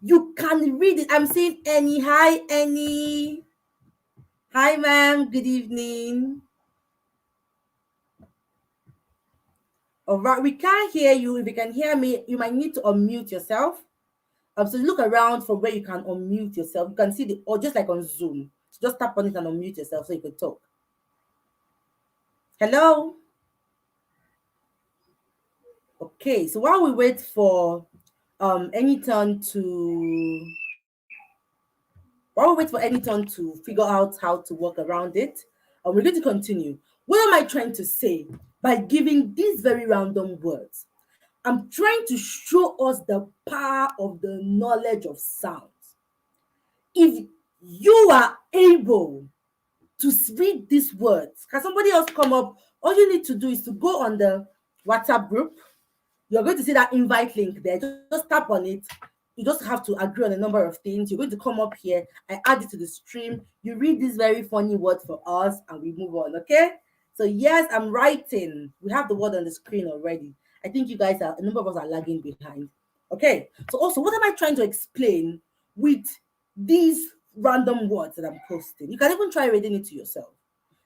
you can read it. I'm saying any. Hi, any. Hi, ma'am. Good evening. All right, we can't hear you. If you can hear me, you might need to unmute yourself. So look around for where you can unmute yourself. You can see the, or just like on Zoom. So just tap on it and unmute yourself so you can talk. Hello. Okay, so while we wait for Anyton to figure out how to work around it, we're going to continue. What am I trying to say by giving these very random words? I'm trying to show us the power of the knowledge of sounds. If you are able to read these words, can somebody else come up? All you need to do is to go on the WhatsApp group. You're going to see that invite link there. Just tap on it. You just have to agree on a number of things. You're going to come up here. I add it to the stream. You read this very funny word for us and we move on, okay? So yes, I'm writing. We have the word on the screen already. I think you guys are, a number of us are lagging behind. Okay, so also, what am I trying to explain with these random words that I'm posting? You can even try reading it to yourself.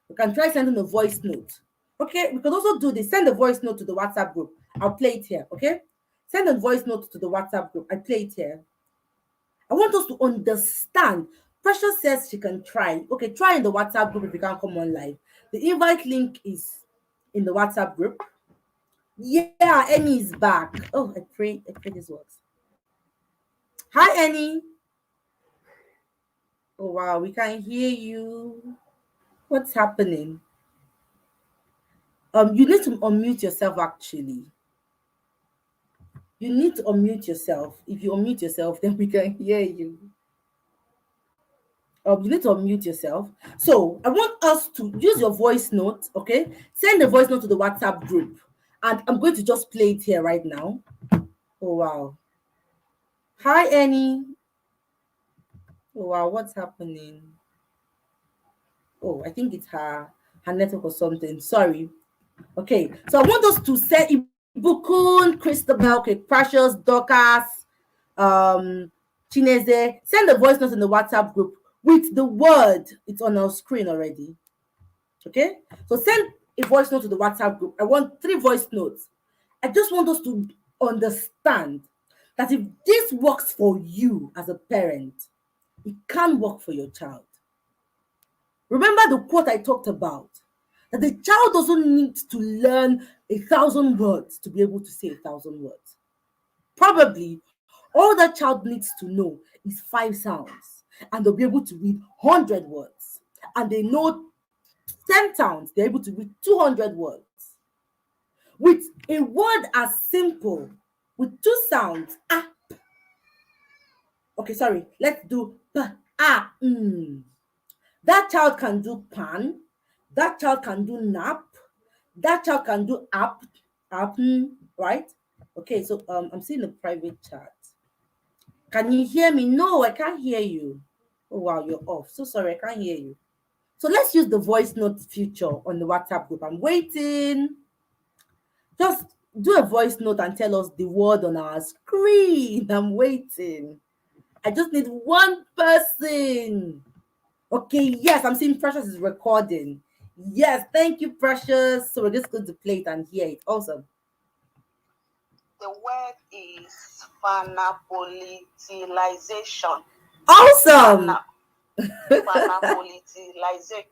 You can try sending a voice note. Okay, we can also do this. Send a voice note to the WhatsApp group. I'll play it here. Okay, send a voice note to the WhatsApp group. I play it here. I want us to understand. Precious says she can try. Okay, try in the WhatsApp group if you can't come on live. The invite link is in the WhatsApp group. Yeah, Annie is back. Oh, I pray this works. Hi, Annie. Oh wow, we can't hear you. What's happening? You need to unmute yourself actually. You need to unmute yourself. If you unmute yourself, then we can hear you. You need to unmute yourself. So I want us to use your voice note, okay? Send the voice note to the WhatsApp group. And I'm going to just play it here right now. Oh, wow. Hi, Annie. Oh, wow, what's happening? Oh, I think it's her network or something. Sorry. Okay, so I want us to set Ibukun, Christabel, okay, Precious, Dorcas, Chineze. Send the voice note in the WhatsApp group with the word. It's on our screen already. Okay, so send a voice note to the WhatsApp group. I want 3 voice notes. I just want us to understand that if this works for you as a parent, it can work for your child. Remember the quote I talked about, that the child doesn't need to learn 1,000 words to be able to say 1,000 words. Probably all that child needs to know is 5 sounds, and they'll be able to read 100 words. And they know 10 sounds, they're able to read 200 words. With a word as simple, with 2 sounds, ah. Okay, sorry, let's do p, ah, That child can do pan. That child can do nap. That child can do app, right? Okay, so I'm seeing the private chat. Can you hear me? No, I can't hear you. Oh wow, you're off. So sorry, I can't hear you. So let's use the voice note feature on the WhatsApp group. I'm waiting. Just do a voice note and tell us the word on our screen. I'm waiting. I just need one person. Okay, yes, I'm seeing Precious is recording. Yes, thank you, Precious. So we're just going to play it and hear it. Awesome. The word is phanapolitization. Awesome. Phanapolitization.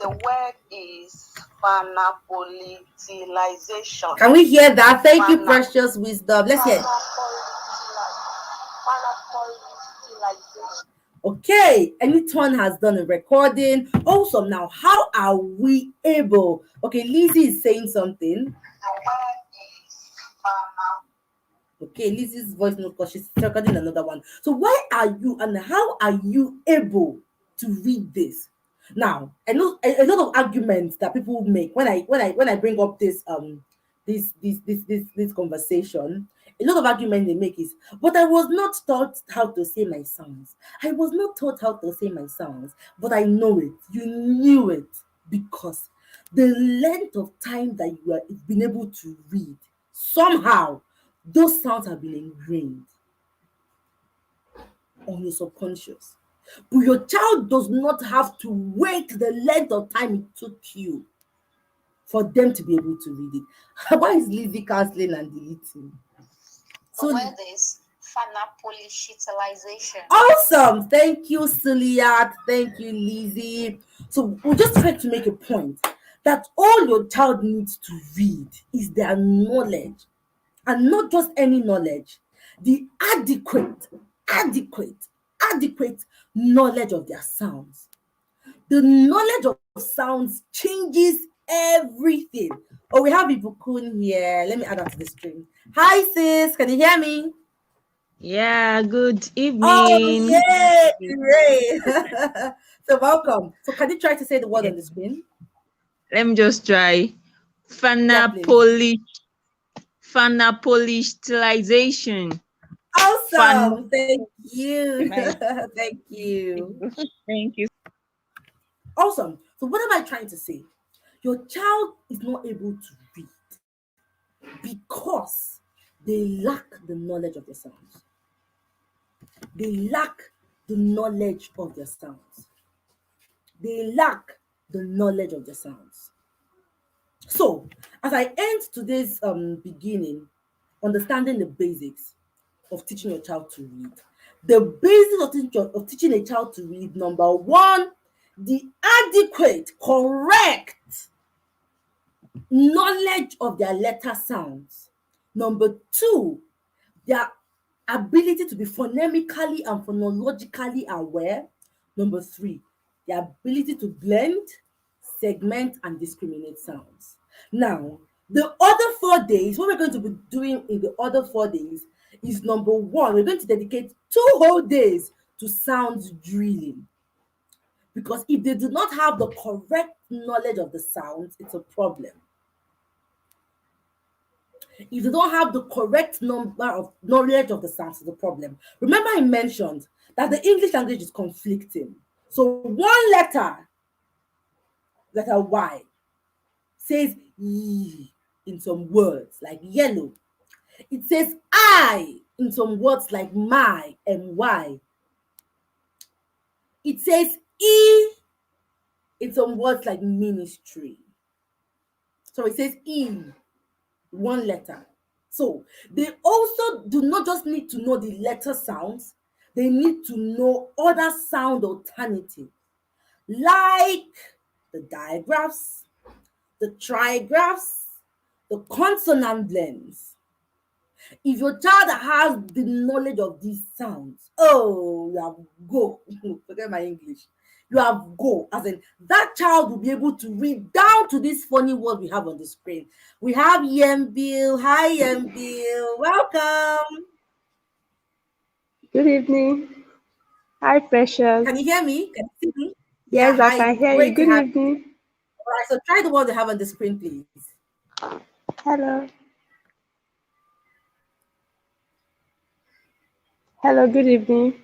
The word is phanapolitization. Can we hear that? Thank you, Phana- precious wisdom. Let's hear it. Phanapolitization. Okay, anyone has done a recording. Awesome. Now, how are we able? Okay, Lizzie is saying something. The word is phana- Okay, Lizzie's voice note because she's recording another one. So why are you and how are you able to read this? Now, I know a lot of arguments that people make when I bring up this conversation. A lot of argument they make is, but I was not taught how to say my sounds. I was not taught how to say my sounds, but I know it. You knew it because the length of time that you have been able to read somehow those sounds have been ingrained on your subconscious. But your child does not have to wait the length of time it took you for them to be able to read it. Why is Lizzie canceling and deleting? The word is phanapolitization. Awesome. Thank you, Suliat. Thank you, Lizzie. So we just try to make a point that all your child needs to read is their knowledge, and not just any knowledge, the adequate, adequate knowledge of their sounds. The knowledge of sounds changes everything. Oh, we have Ibukun here. Let me add that to the stream. Hi, sis. Can you hear me? Yeah, good Oh, evening. yay! Great. So, welcome. So, can you try to say the word Yeah, on the screen? let me just try. Yeah, please. Phanapoli phanapolitization. Fan Awesome. Thank you. nice. Thank you. Thank you. Awesome. So, what am I trying to say? Your child is not able to read because they lack the knowledge of their sounds. They lack the knowledge of their sounds. They lack the knowledge of their sounds. So, as I end today's beginning, understanding the basics of teaching your child to read. The basics of teaching a child to read, number one, the adequate, correct knowledge of their letter sounds. Number two, their ability to be phonemically and phonologically aware. Number three, the ability to blend, segment, and discriminate sounds. Now, the other 4 days, what we're going to be doing in the other 4 days is number one, we're going to dedicate 2 whole days to sounds drilling. Because if they do not have the correct knowledge of the sounds, it's a problem. If they don't have the correct number of knowledge of the sounds, it's a problem. Remember, I mentioned that the English language is conflicting. So one letter Y, says Y in some words like yellow. It says I in some words like my, my. It says E in some words like ministry. So it says E, one letter. So they also do not just need to know the letter sounds, they need to know other sound alternatives like the digraphs, the trigraphs, the consonant blends. If your child has the knowledge of these sounds, oh, you have go. Forget my English. You have go. As in, that child will be able to read down to this funny word we have on the screen. We have Yembil. Hi, Yembil. Welcome. Good evening. Hi, Precious. Can you hear me? Can you see me? Yeah, Yes, I hi. can hear you. Great to Good have you. evening. All right, so try the word they have on the screen, please. Hello. Hello, good evening.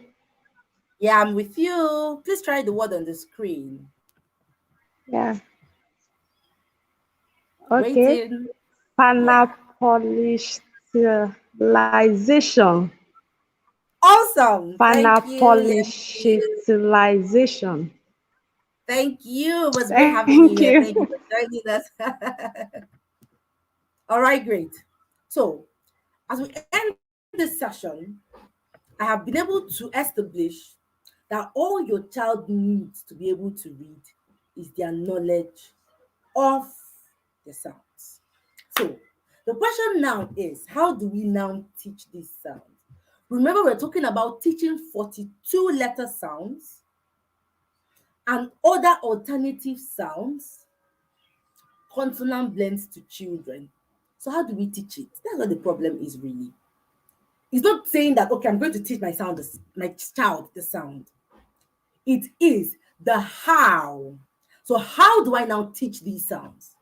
Yeah, I'm with you. Please try the word on the screen. Yeah. Okay. Waiting. Yeah. Panapolitization. Awesome. Thank you. Yembil. Panapolitization. Thank you. It was great having you Thank here. Thank you you. for joining us. All right, great. So, as we end this session, I have been able to establish that all your child needs to be able to read is their knowledge of the sounds. So the question now is, how do we now teach these sounds? Remember, we're talking about teaching 42 letter sounds and other alternative sounds, consonant blends to children. So how do we teach it? That's what the problem is really. It's not saying that, okay, I'm going to teach my child the sound. It is the how. So how do I now teach these sounds?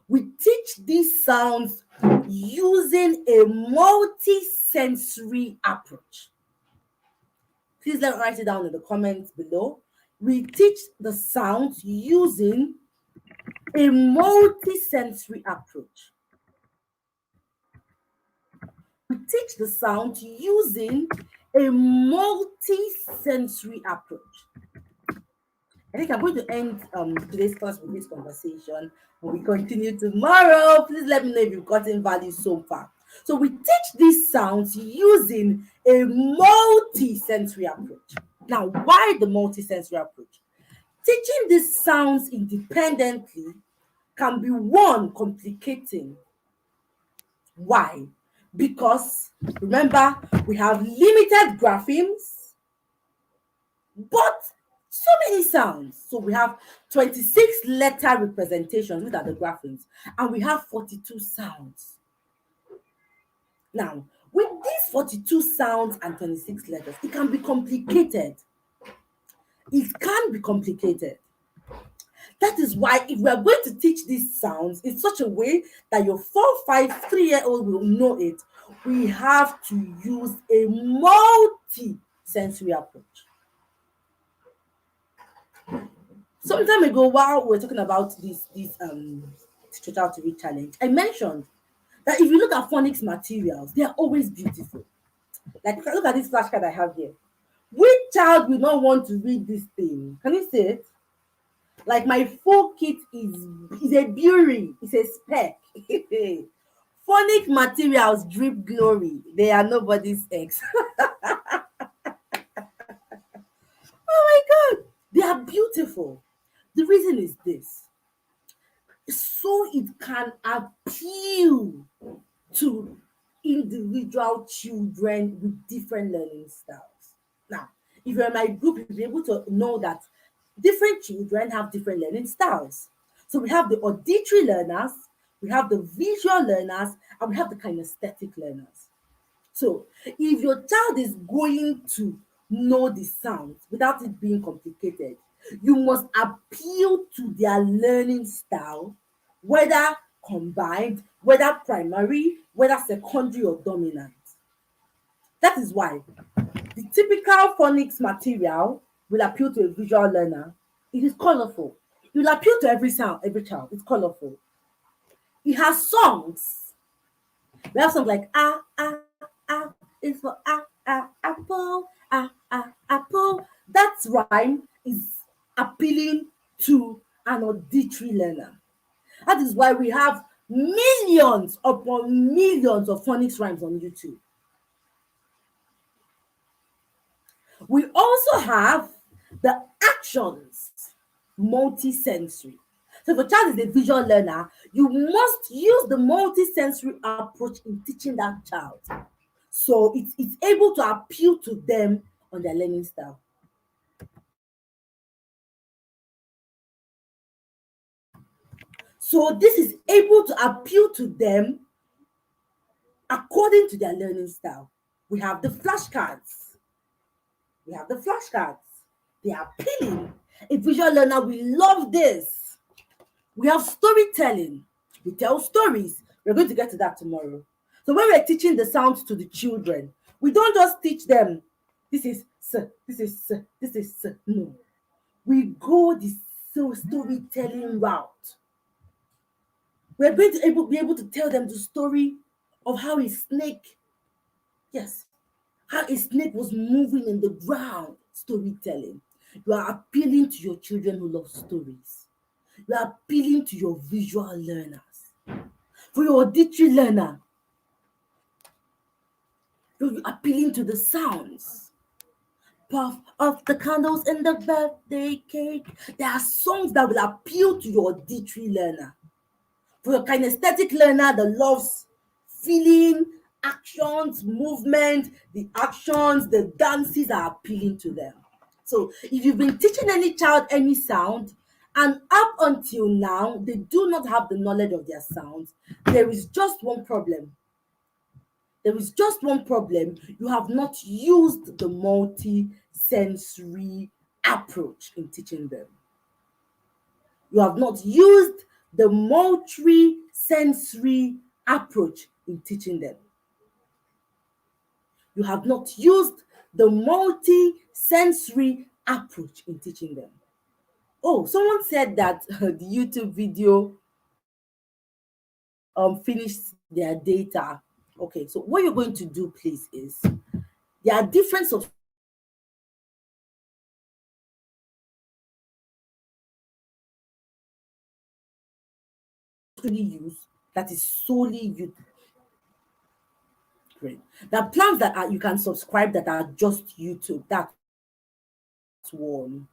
We teach these sounds using a multi-sensory approach. Please let write it down in the comments below. We teach the sounds using a multi-sensory approach. We teach the sound using a multi-sensory approach. I think I'm going to end today's class with this conversation, and we continue tomorrow. Please let me know if you've gotten value so far. So we teach these sounds using a multi-sensory approach. Now, why the multi-sensory approach? Teaching these sounds independently can be one complicating. Why? Because remember, we have limited graphemes, but so many sounds. So we have 26 letter representations, which are the graphemes, and we have 42 sounds. Now, with these 42 sounds and 26 letters, it can be complicated. It can be complicated. That is why if we are going to teach these sounds in such a way that your 4, 5, 3-year-old will know it, we have to use a multi-sensory approach. Some time ago, while we were talking about this teach child to read challenge, I mentioned that if you look at phonics materials, they are always beautiful. Like, look at this flashcard I have here. Which child will not want to read this thing? Can you see it? Like, my full kit is a beauty, it's a spec. Phonic materials drip glory. They are nobody's ex. Oh my god, they are beautiful. The reason is this: so it can appeal to individual children with different learning styles. Now, if you're in my group, you'll be able to know that different children have different learning styles. So we have the auditory learners, we have the visual learners, and we have the kinesthetic learners. So if your child is going to know the sounds without it being complicated, you must appeal to their learning style, whether combined, whether primary, whether secondary or dominant. That is why the typical phonics material will appeal to a visual learner. It is colorful. It will appeal to every child. It's colorful. It has songs. We have songs like is for apple, apple. That rhyme is appealing to an auditory learner. That is why we have millions upon millions of phonics rhymes on YouTube. We also have the actions, multi-sensory. So if a child is a visual learner, you must use the multi-sensory approach in teaching that child. So it's able to appeal to them on their learning style. So this is able to appeal to them according to their learning style. We have the flashcards. They are appealing. A visual learner will love this. We have storytelling. We tell stories. We're going to get to that tomorrow. So when we're teaching the sounds to the children, we don't just teach them, this is s, this is s, this is s. No. We go the storytelling route. We're going to be able to tell them the story of how a snake, yes, how a snake was moving in the ground. Storytelling. You are appealing to your children who love stories. You are appealing to your visual learners. For your auditory learner, you're appealing to the sounds. Puff of the candles in the birthday cake. There are songs that will appeal to your D3 learner. For your kinesthetic learner that loves feeling, actions, movement, the actions, the dances are appealing to them. So if you've been teaching any child any sound, and up until now they do not have the knowledge of their sounds, there is just one problem. There is just one problem. You have not used the multi-sensory approach in teaching them. You have not used the multi-sensory approach in teaching them. You have not used the multi-sensory approach in teaching them. Oh, someone said that the YouTube video finished their data. Okay, so what you're going to do, please, is there are different subscription services that you can use that is solely used great. There are plans that are you can subscribe that are just YouTube. That's one.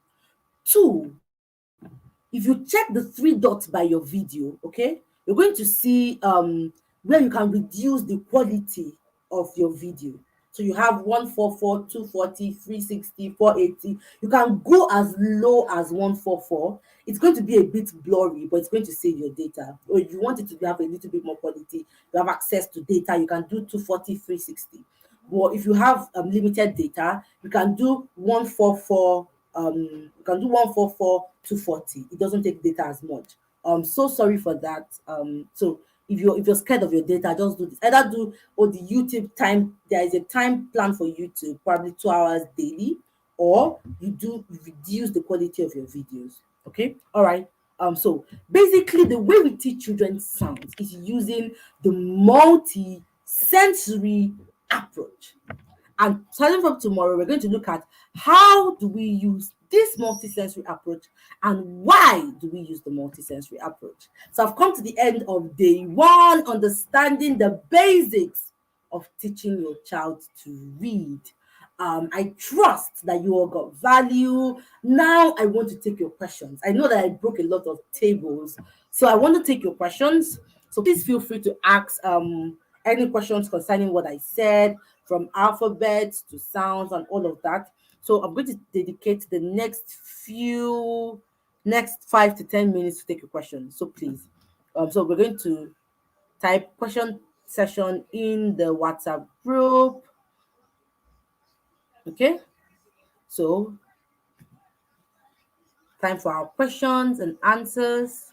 Two, if you check the three dots by your video, okay, you're going to see where you can reduce the quality of your video. So you have 144, 240, 360, 480. You can go as low as 144. It's going to be a bit blurry, but it's going to save your data. Or if you want it to have a little bit more quality, you have access to data, you can do 240, 360. But if you have limited data, you can do 144, you can do 144, 240. It doesn't take data as much. So sorry for that. So if you're scared of your data, just do this. Either do the YouTube time. There is a time plan for YouTube, probably 2 hours daily, or you reduce the quality of your videos. Okay, all right. So basically, the way we teach children sounds is using the multi-sensory approach. And starting from tomorrow, we're going to look at how do we use this multisensory approach and why do we use the multisensory approach. So I've come to the end of day one, understanding the basics of teaching your child to read. I trust that you all got value. Now I want to take your questions. I know that I broke a lot of tables, so I want to take your questions. So please feel free to ask any questions concerning what I said, from alphabets to sounds and all of that. So I'm going to dedicate the next 5 to 10 minutes to take your questions. So please, so we're going to type question session in the WhatsApp group. Okay, so time for our questions and answers.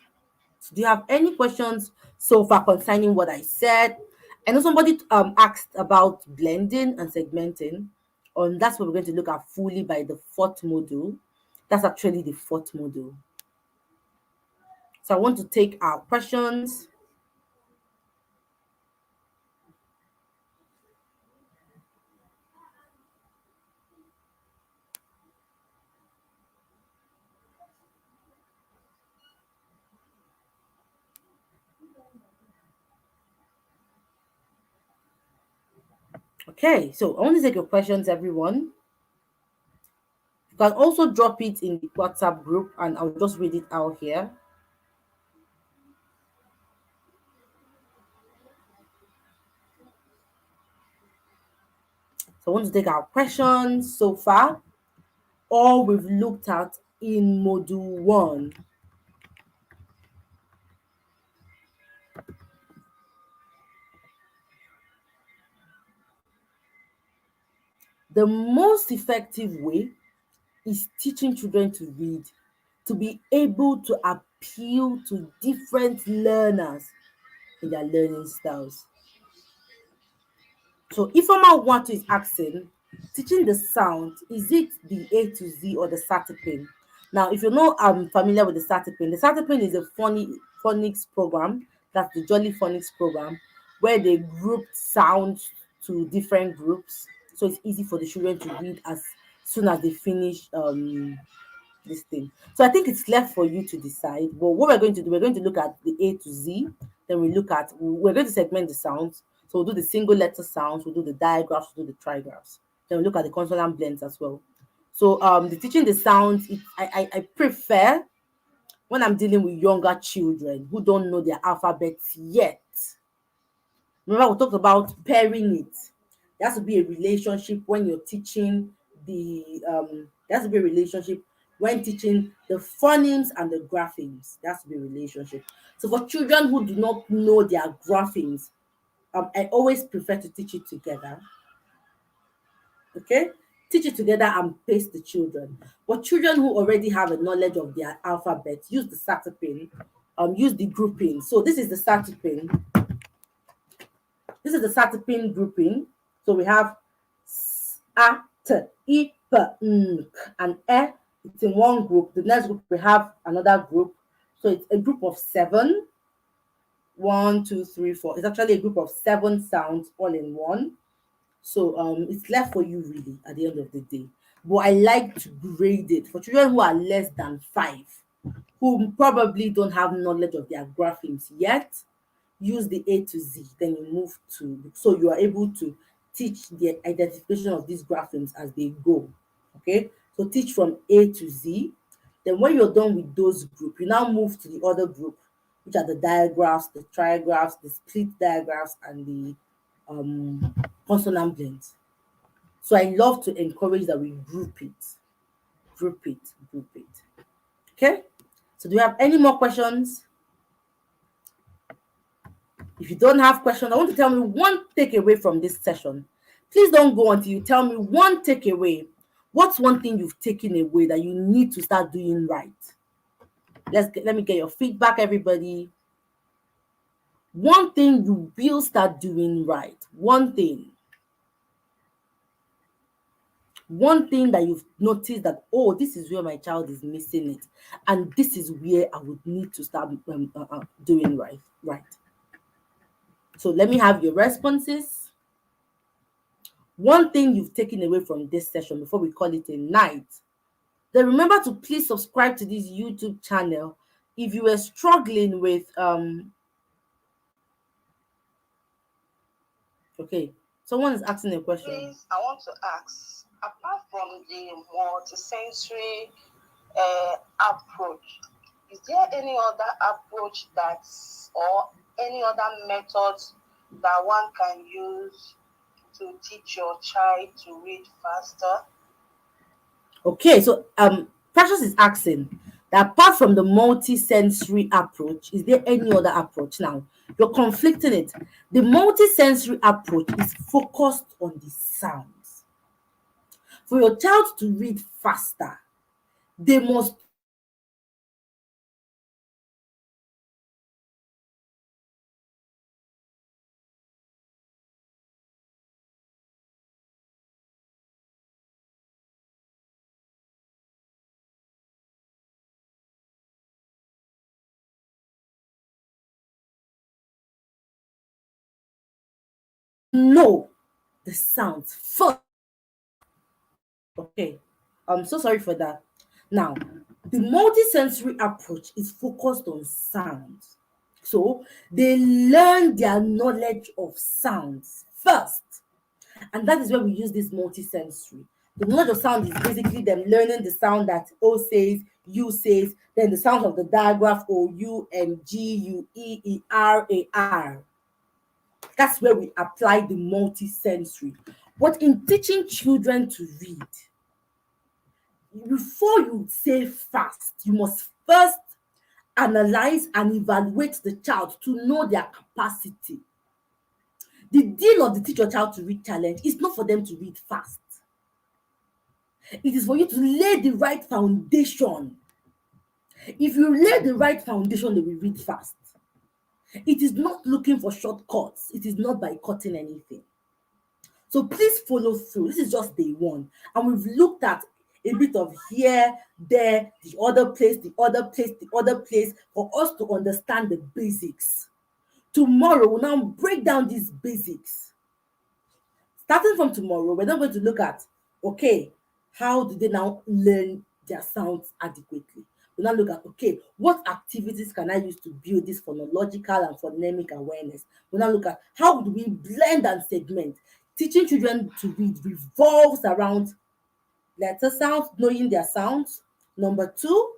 So do you have any questions so far concerning what I said? I know somebody asked about blending and segmenting. That's what we're going to look at fully by the fourth module. That's actually the fourth module. So I want to take our questions. Okay, so I want to take your questions, everyone. You can also drop it in the WhatsApp group and I'll just read it out here. So I want to take our questions so far. All we've looked at in module 1. The most effective way is teaching children to read, to be able to appeal to different learners in their learning styles. So Ifeoma Watu is asking, teaching the sound, is it the A to Z or the Satipin? Now, if you know I'm familiar with the Satipin is a phonics program, that's the Jolly Phonics program, where they grouped sounds to different groups. So it's easy for the children to read as soon as they finish this thing. So I think it's left for you to decide. But what we're going to do, we're going to look at the A to Z. Then we're going to segment the sounds. So we'll do the single letter sounds, we'll do the digraphs, we'll do the trigraphs. Then we'll look at the consonant blends as well. So the teaching the sounds, I prefer when I'm dealing with younger children who don't know their alphabets yet. Remember, we talked about pairing it. There has to be a relationship when you're teaching there has to be a relationship when teaching the phonemes and the graphemes. There has to be a relationship. So for children who do not know their graphemes, I always prefer to teach it together. Okay, teach it together and pace the children. But children who already have a knowledge of their alphabet, use the satipin, use the grouping. So this is the satipin. This is the satipin grouping. So we have a, t, I, p, n, k, and e. It's in one group. The next group we have another group. So it's a group of 7. 1, 2, 3, 4. It's actually a group of 7 sounds all in one. So it's left for you really at the end of the day. But I like to grade it for children who are less than 5, who probably don't have knowledge of their graphemes yet. Use the A to Z, then you move to, so you are able to teach the identification of these graphemes as they go. Okay, so teach from A to Z. Then when you're done with those group, you now move to the other group, which are the diagraphs, the trigraphs, the split diagraphs, and the consonant blends. So I love to encourage that we group it, group it, group it. Okay, so do you have any more questions? If you don't have questions, I want to tell me one takeaway from this session. Please don't go until you tell me one takeaway. What's one thing you've taken away that you need to start doing right? Let me get your feedback, everybody. One thing you will start doing right. One thing. One thing that you've noticed that, oh, this is where my child is missing it, and this is where I would need to start doing right. So let me have your responses. One thing you've taken away from this session before we call it a night. Then remember to please subscribe to this YouTube channel. If you were struggling with okay, someone is asking a question. Please, I want to ask, apart from the multisensory approach, is there any other approach or any other methods that one can use to teach your child to read faster? Okay, so Precious is asking that apart from the multi-sensory approach, is there any other approach? Now, you're conflicting it. The multi-sensory approach is focused on the sounds. For your child to read faster, they must know the sounds first. Okay, I'm so sorry for that. Now, the multisensory approach is focused on sounds. So they learn their knowledge of sounds first. And that is where we use this multisensory. The knowledge of sound is basically them learning the sound that O says, U says, then the sound of the digraph O, U, M, G, U, E, R, A, R. That's where we apply the multisensory. But in teaching children to read, before you say fast, you must first analyze and evaluate the child to know their capacity. The deal of the teach your child to read challenge is not for them to read fast. It is for you to lay the right foundation. If you lay the right foundation, they will read fast. It is not looking for shortcuts. It is not by cutting anything. So please follow through. This is just day one. And we've looked at a bit of here, there, the other place, the other place, the other place, for us to understand the basics. Tomorrow, we'll now break down these basics. Starting from tomorrow, we're not going to look at, okay, how do they now learn their sounds adequately? We'll now look at, okay, what activities can I use to build this phonological and phonemic awareness? We'll now look at how do we blend and segment. Teaching children to read revolves around letter sounds, knowing their sounds. Number two,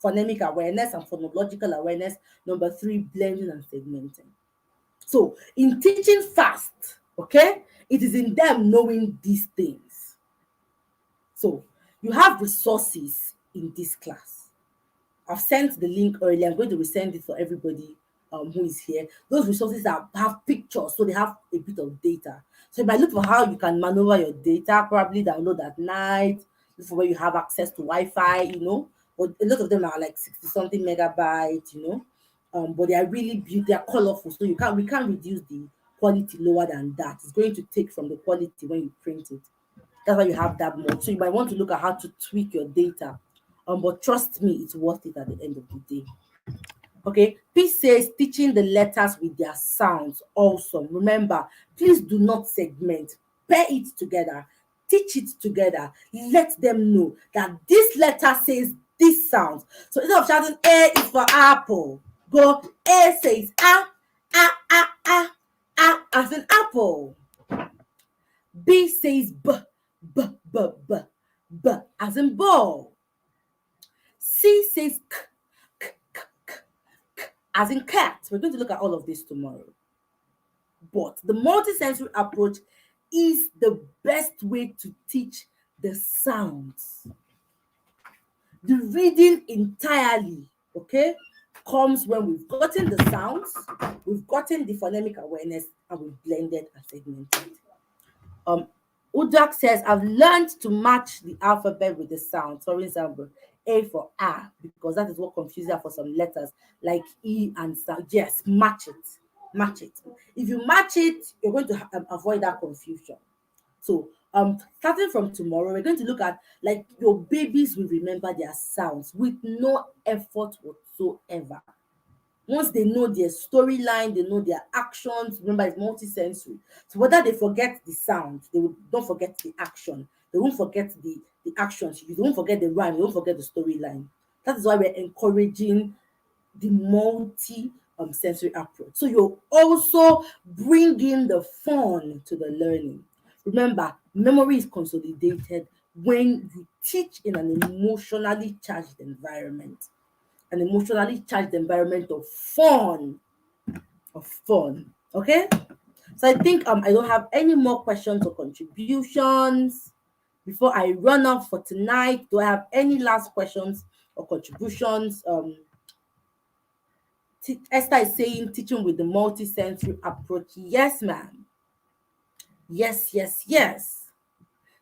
phonemic awareness and phonological awareness. Number three, blending and segmenting. So in teaching fast, okay, it is in them knowing these things. So you have resources in this class. I've sent the link earlier. I'm going to resend it for everybody who is here. Those resources have pictures, so they have a bit of data. So you might look for how you can maneuver your data, probably download at night, look for where you have access to Wi-Fi, But a lot of them are like 60 something megabytes. But they are really beautiful, they are colorful, so we can't reduce the quality lower than that. It's going to take from the quality when you print it. That's why you have that mode. So you might want to look at how to tweak your data. But trust me, it's worth it at the end of the day. Okay, P says teaching the letters with their sounds. Awesome. Remember, please do not segment. Pair it together. Teach it together. Let them know that this letter says this sound. So instead of shouting A is for apple, go A says as in apple. B says b as in ball. C says as in cat. We're going to look at all of this tomorrow. But the multisensory approach is the best way to teach the sounds. The reading entirely, okay, comes when we've gotten the sounds, we've gotten the phonemic awareness, and we've blended and segmented. Udak says, I've learned to match the alphabet with the sound. For example, A for A, because that is what confuses her for some letters, like E and sound. Yes, match it. Match it. If you match it, you're going to avoid that confusion. So, starting from tomorrow, we're going to look at like your babies will remember their sounds with no effort whatsoever. Once they know their storyline, they know their actions. Remember, it's multisensory. So whether they forget the sound, they will don't forget the action. They won't forget the actions. They won't forget the rhyme. They won't forget the storyline. That is why we're encouraging the multi sensory approach. So you're also bringing the fun to the learning. Remember, memory is consolidated when you teach in an emotionally charged environment. An emotionally charged environment of fun. Okay, so I think I don't have any more questions or contributions before I run off for tonight. Do I have any last questions or contributions? Esther is saying teaching with the multi-sensory approach. Yes, ma'am. Yes.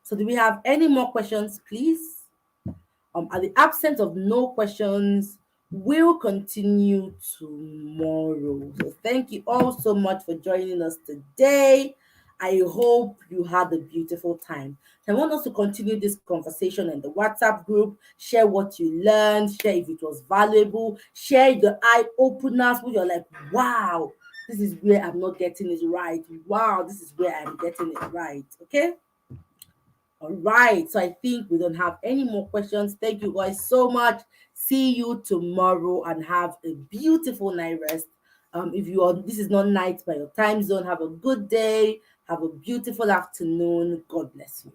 So do we have any more questions, please? At the absence of no questions, we'll continue tomorrow. So thank you all so much for joining us today. I hope you had a beautiful time. I want us to continue this conversation in the WhatsApp group. Share what you learned, share if it was valuable, share the eye openers where you're like, wow, this is where I'm not getting it right. Wow, this is where I'm getting it right. Okay? All right, so I think we don't have any more questions. Thank you guys so much. See you tomorrow and have a beautiful night rest. If you are, this is not night by your time zone, have a good day. Have a beautiful afternoon. God bless you.